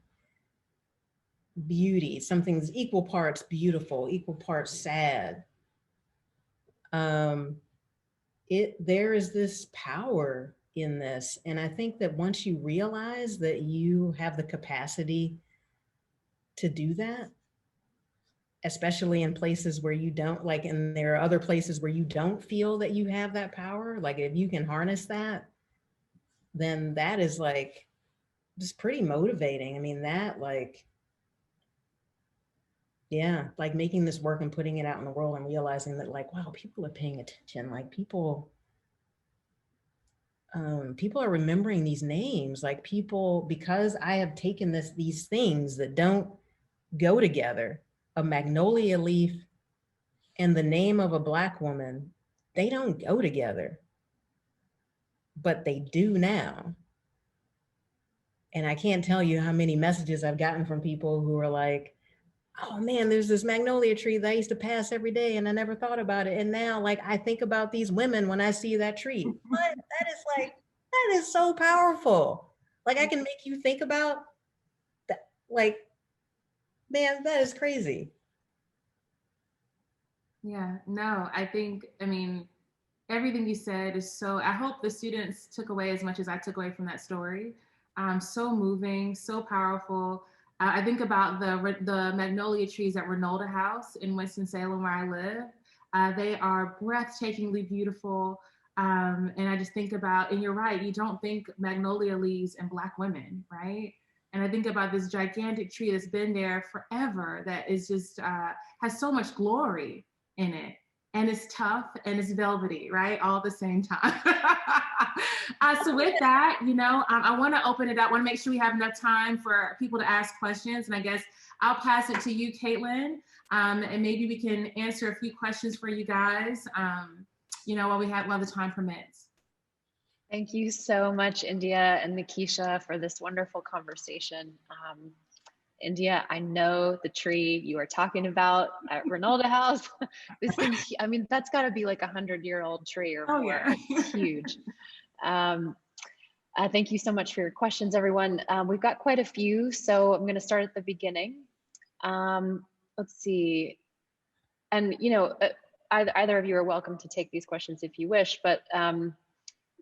beauty, something's equal parts beautiful, equal parts sad. There is this power in this. And I think that once you realize that you have the capacity to do that, especially in places where you don't like, and there are other places where you don't feel that you have that power, like if you can harness that, then that is like just pretty motivating. I mean, that like, yeah, like making this work and putting it out in the world and realizing that like, wow, people are paying attention. Like people are remembering these names, like people, because I have taken these things that don't go together, a magnolia leaf and the name of a Black woman, they don't go together, but they do now. And I can't tell you how many messages I've gotten from people who are like, oh man, there's this magnolia tree that I used to pass every day and I never thought about it. And now like I think about these women when I see that tree. What? That is so powerful. Like I can make you think about that. Like, man, that is crazy. Yeah, no, I mean, everything you said is so, I hope the students took away as much as I took away from that story. So moving, so powerful. I think about the magnolia trees at Renolda House in Winston-Salem where I live. They are breathtakingly beautiful. And I just think about, and you're right, you don't think magnolia leaves and Black women, right? And I think about this gigantic tree that's been there forever that is just, has so much glory in it. And it's tough and it's velvety, right? All at the same time. So with that, I want to open it up. I want to make sure we have enough time for people to ask questions. And I guess I'll pass it to you, Caitlin, and maybe we can answer a few questions for you guys, while the time permits. Thank you so much, Endia and Nekisha, for this wonderful conversation. Endia, I know the tree you are talking about at Renolda House. This thing's, I mean, that's got to be like 100-year-old tree or more. Yeah. It's huge. Thank you so much for your questions, everyone. We've got quite a few, so I'm going to start at the beginning. Let's see. And, either of you are welcome to take these questions if you wish, but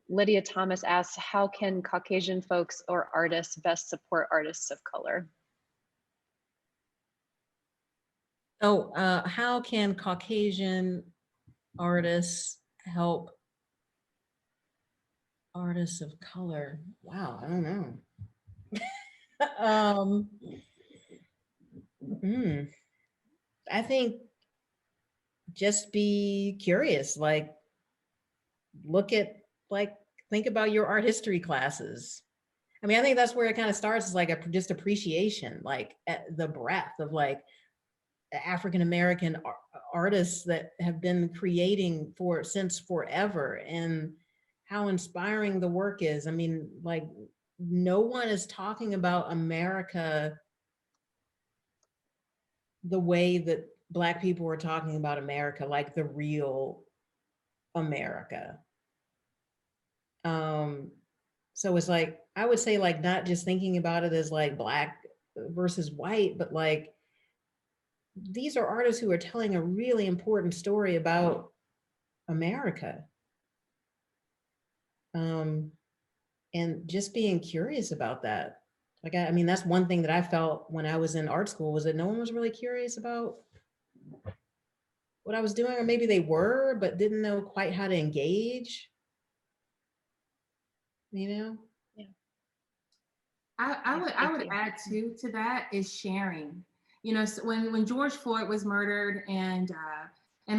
Lydia Thomas asks, how can Caucasian folks or artists best support artists of color? So how can Caucasian artists help artists of color? Wow, I don't know. I think just be curious, like think about your art history classes. I mean, I think that's where it kind of starts, is like just appreciation, like the breadth of like African-American artists that have been creating since forever, and how inspiring the work is. I mean, like no one is talking about America the way that Black people were talking about America, like the real America. So it's like, I would say like not just thinking about it as like Black versus white, but like these are artists who are telling a really important story about America. And just being curious about that. Like, I mean, that's one thing that I felt when I was in art school, was that no one was really curious about what I was doing, or maybe they were, but didn't know quite how to engage. Yeah. I would add too to that is sharing. So when George Floyd was murdered and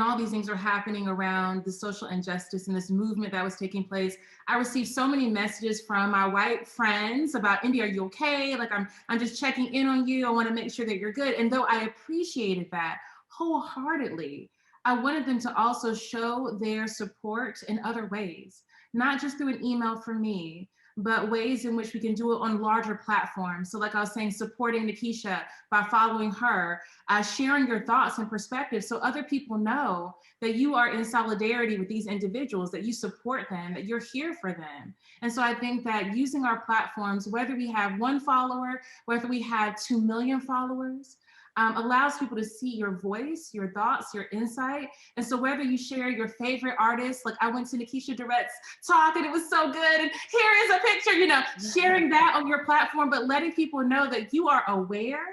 all these things were happening around the social injustice and this movement that was taking place, I received so many messages from my white friends about, Endia, are you okay? Like I'm just checking in on you. I want to make sure that you're good. And though I appreciated that wholeheartedly, I wanted them to also show their support in other ways, not just through an email from me, but ways in which we can do it on larger platforms. So like I was saying, supporting Nekisha by following her, sharing your thoughts and perspectives so other people know that you are in solidarity with these individuals, that you support them, that you're here for them. And so I think that using our platforms, whether we have 1 follower, whether we have 2 million followers, allows people to see your voice, your thoughts, your insight. And so whether you share your favorite artist, like I went to Nekisha Durrett's talk and it was so good, and here is a picture, you know, sharing that on your platform, but letting people know that you are aware,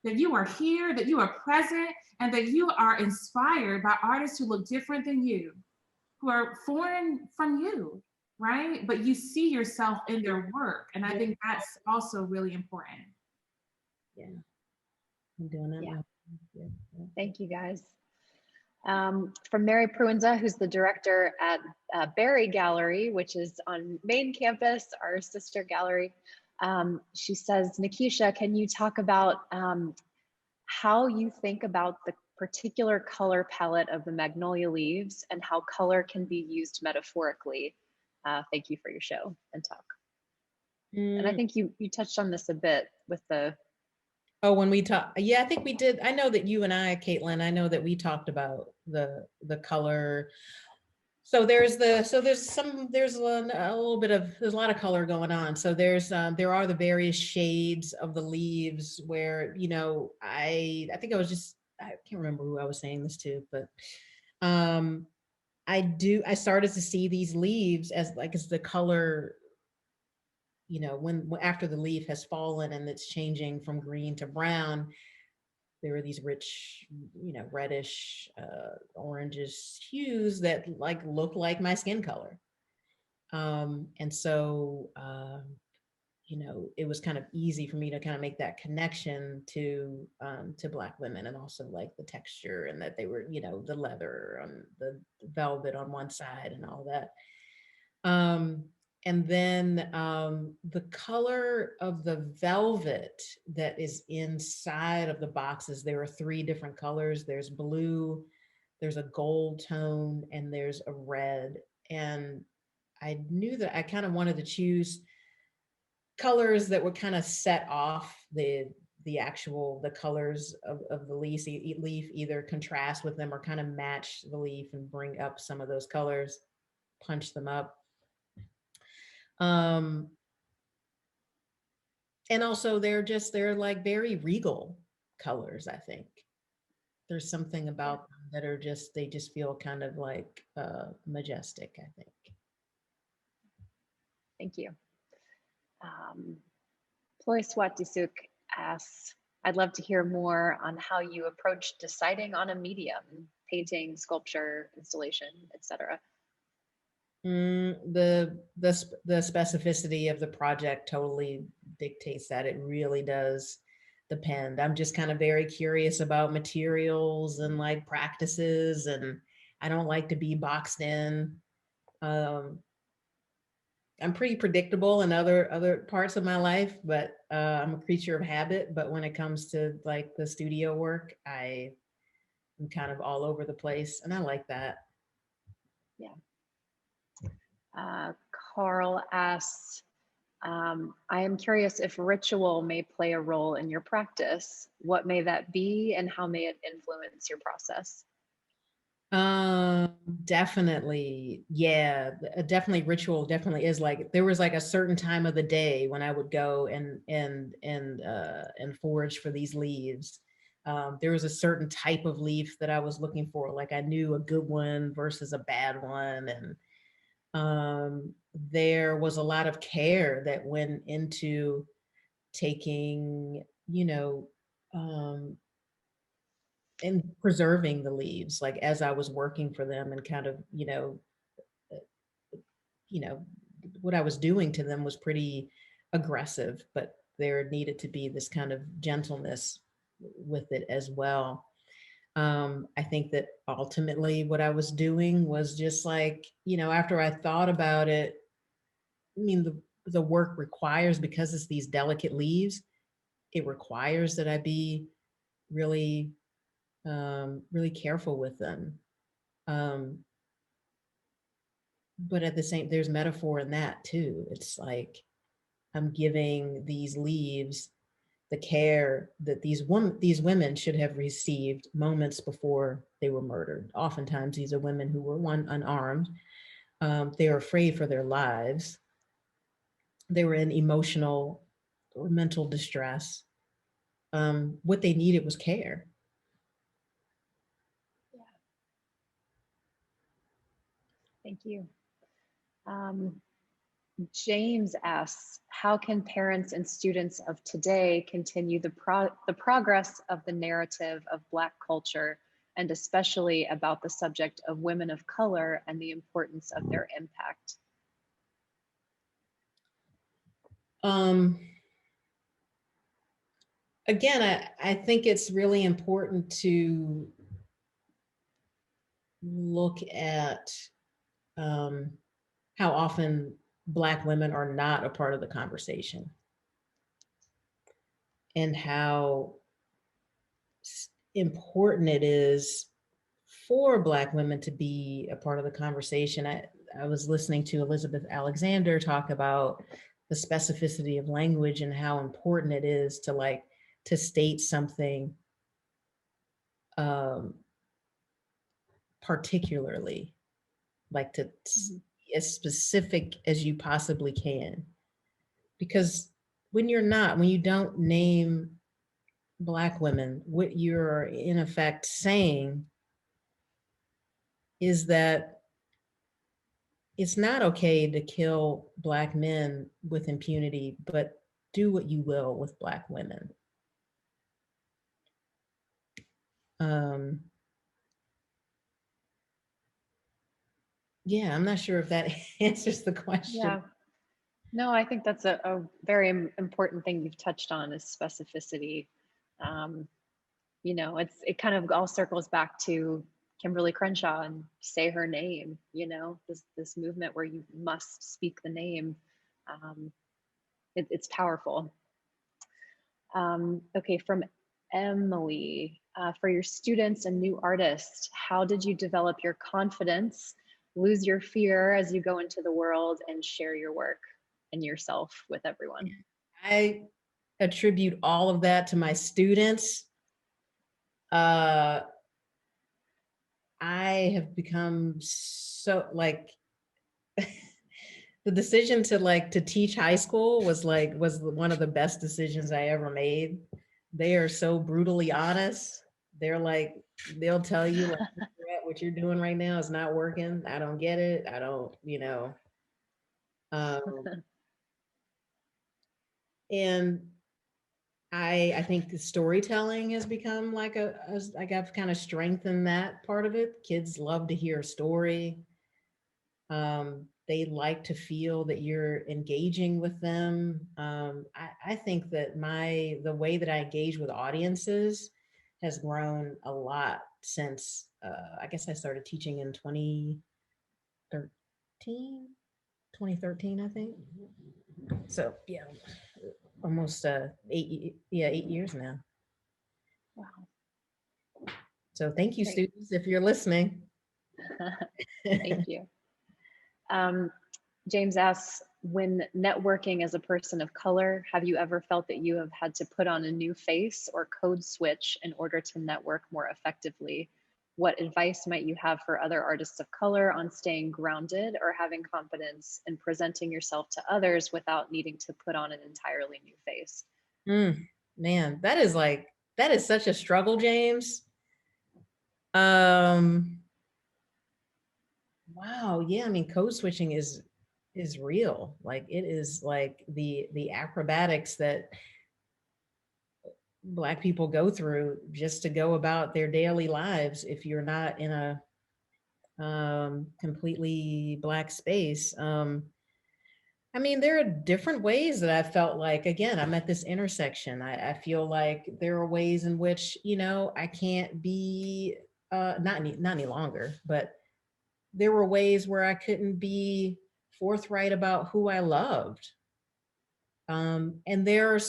that you are here, that you are present, and that you are inspired by artists who look different than you, who are foreign from you, right? But you see yourself in their work. And I think that's also really important. Yeah. I'm doing it. Yeah. Yeah. Thank you, guys. From Mary Pruenza, who's the director at Berry Gallery, which is on main campus, our sister gallery. She says, Nekisha, can you talk about how you think about the particular color palette of the Magnolia leaves and how color can be used metaphorically? Thank you for your show and talk. And I think you touched on this a bit with the. Oh, when we talk, yeah, I think we did. I know that you and I, Caitlin, I know that we talked about the color. So there's a little bit of, there's a lot of color going on. So there are the various shades of the leaves where, you know, I think I can't remember who I was saying this to, but I started to see these leaves as the color, you know, when after the leaf has fallen and it's changing from green to brown, there were these rich, you know, reddish, oranges hues that look like my skin color. And so, you know, it was kind of easy for me to kind of make that connection to Black women, and also like the texture, and that they were, you know, the leather on the velvet on one side and all that. And then the color of the velvet that is inside of the boxes, there are 3 different colors. There's blue, there's a gold tone, and there's a red. And I knew that I kind of wanted to choose colors that would kind of set off the colors of the leaf, either contrast with them or kind of match the leaf and bring up some of those colors, punch them up. And also they're like very regal colors. I think there's something about them that are they just feel kind of like majestic, I think. Thank you. Ploy Swatisuk asks, I'd love to hear more on how you approach deciding on a medium, painting, sculpture, installation, etc. The specificity of the project totally dictates that. It really does depend. I'm just kind of very curious about materials and like practices, and I don't like to be boxed in. I'm pretty predictable in other parts of my life, but I'm a creature of habit. But when it comes to like the studio work, I'm kind of all over the place, and I like that. Yeah. Carl asks, I am curious if ritual may play a role in your practice. What may that be, and how may it influence your process? Definitely. Yeah, definitely ritual definitely is like, there was like a certain time of the day when I would go and forage for these leaves. There was a certain type of leaf that I was looking for. Like I knew a good one versus a bad one. And there was a lot of care that went into taking, you know, and preserving the leaves, like as I was working for them, and kind of, you know, what I was doing to them was pretty aggressive, but there needed to be this kind of gentleness with it as well. I think that ultimately what I was doing was just like, you know, after I thought about it, I mean, the work requires, because it's these delicate leaves, it requires that I be really, really careful with them. But at the same, there's metaphor in that too. It's like, I'm giving these leaves the care that these women should have received moments before they were murdered. Oftentimes, these are women who were, one, unarmed. They were afraid for their lives. They were in emotional or mental distress. What they needed was care. Yeah. Thank you. James asks, how can parents and students of today continue the progress of the narrative of Black culture, and especially about the subject of women of color and the importance of their impact? Again, I think it's really important to look at how often Black women are not a part of the conversation, and how important it is for Black women to be a part of the conversation. I was listening to Elizabeth Alexander talk about the specificity of language and how important it is to state something particularly, like to as specific as you possibly can. Because when you don't name Black women, what you're in effect saying is that it's not okay to kill Black men with impunity, but do what you will with Black women. Yeah, I'm not sure if that answers the question. Yeah. No, I think that's a very important thing you've touched on, is specificity. You know, it kind of all circles back to Kimberly Crenshaw and Say Her Name, you know, this movement where you must speak the name. It's powerful. Okay, from Emily, for your students and new artists, how did you develop your confidence, lose your fear as you go into the world, and share your work and yourself with everyone? I attribute all of that to my students. I have become so the decision to teach high school was one of the best decisions I ever made. They are so brutally honest. They'll tell you what you're doing right now is not working. I don't get it. I don't, and I think the storytelling has become I've kind of strengthened that part of it. Kids love to hear a story. They like to feel that you're engaging with them. I think that the way that I engage with audiences has grown a lot since I guess I started teaching in 2013, I think. So yeah, almost 8 years now. Wow. So thank you, Great. students, if you're listening. Thank you. James asks, when networking as a person of color, have you ever felt that you have had to put on a new face or code switch in order to network more effectively? What advice might you have for other artists of color on staying grounded or having confidence in presenting yourself to others without needing to put on an entirely new face? Man, that is such a struggle, James. Wow, yeah, I mean, code switching is real. Like, it is like the acrobatics that Black people go through just to go about their daily lives if you're not in a completely Black space. I mean, there are different ways that I felt like, again, I'm at this intersection. I feel like there are ways in which, I can't be, not any longer, but there were ways where I couldn't be forthright about who I loved. And there are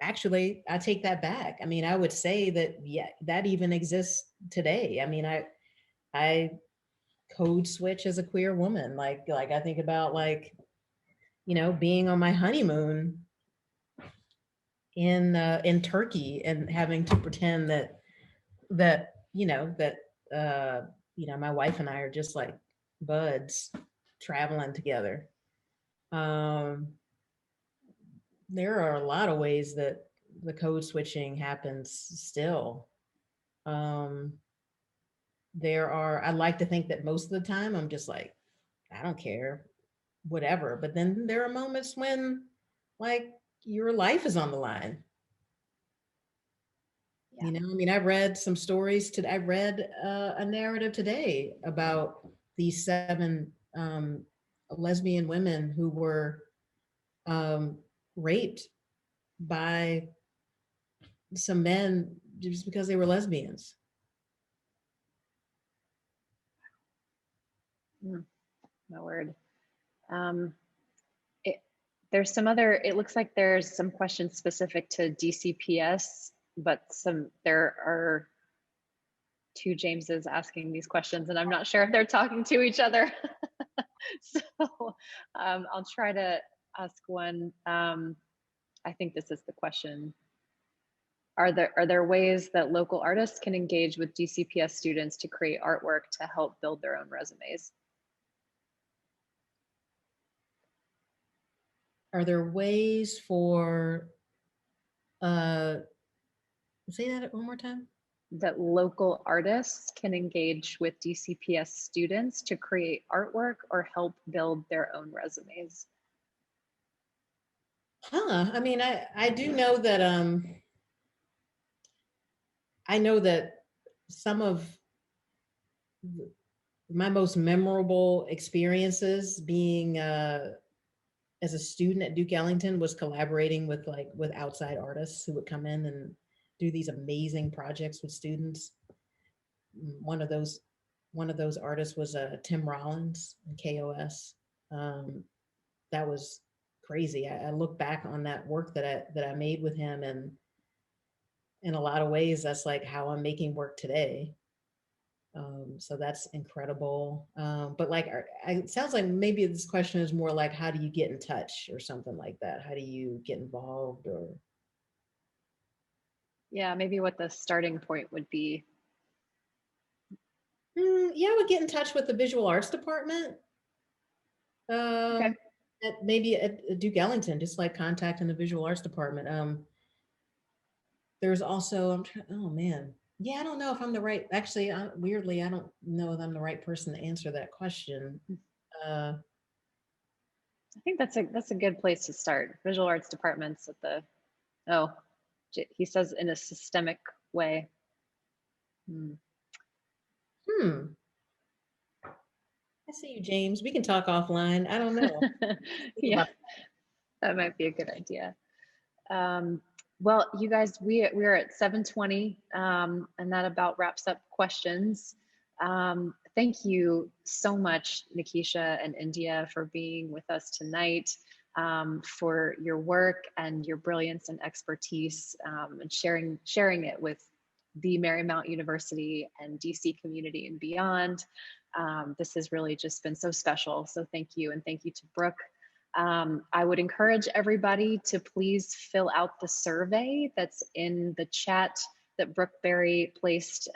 actually, I take that back. I mean, I would say that, yeah, that even exists today. I mean, I code switch as a queer woman. Like I think about being on my honeymoon in Turkey and having to pretend that my wife and I are just like buds traveling together. There are a lot of ways that the code switching happens still. I'd like to think that most of the time I'm just like, I don't care, whatever. But then there are moments when like your life is on the line. Yeah. I mean, I read some stories today. I read a narrative today about these 7 lesbian women who were raped by some men just because they were lesbians. My word. There's some other, it looks like there's some questions specific to DCPS, but there are 2 Jameses asking these questions, and I'm not sure if they're talking to each other. So I'll try to ask one. I think this is the question. Are there ways that local artists can engage with DCPS students to create artwork to help build their own resumes? Are there ways for, say that one more time? That local artists can engage with DCPS students to create artwork or help build their own resumes? I mean, I do know that, I know that some of my most memorable experiences being as a student at Duke Ellington was collaborating with outside artists who would come in and do these amazing projects with students. One of those artists was Tim Rollins and KOS. That was crazy. I look back on that work that I made with him, and in a lot of ways, that's like how I'm making work today. So that's incredible. But like, it sounds like maybe this question is more like, how do you get in touch or something like that? How do you get involved? Or Yeah, maybe what the starting point would be. Yeah, I would get in touch with the visual arts department. Okay. Maybe at Duke Ellington, just like contacting the visual arts department. There's also, oh man, yeah, I don't know if I'm the right, actually, weirdly, I don't know if I'm the right person to answer that question. I think that's a good place to start. Visual arts departments at he says in a systemic way. I see you, James. We can talk offline. I don't know. Yeah, that might be a good idea. Well, you guys, we're at 7:20, and that about wraps up questions. Thank you so much, Nekisha and Endia, for being with us tonight, for your work and your brilliance and expertise, and sharing it with the Marymount University and DC community and beyond. This has really just been so special. So thank you, and thank you to Brooke. I would encourage everybody to please fill out the survey that's in the chat that Brooke Berry placed.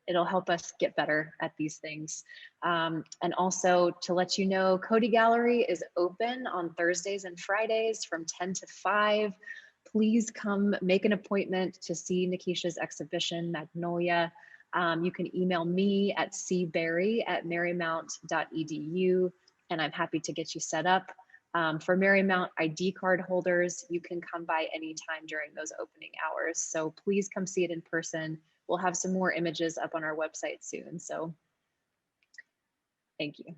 It'll help us get better at these things. And also to let you know, Cody Gallery is open on Thursdays and Fridays from 10 to 5. Please come make an appointment to see Nekisha's exhibition, Magnolia. You can email me at cberry@marymount.edu, and I'm happy to get you set up. For Marymount ID card holders, you can come by anytime during those opening hours. So please come see it in person. We'll have some more images up on our website soon. So thank you.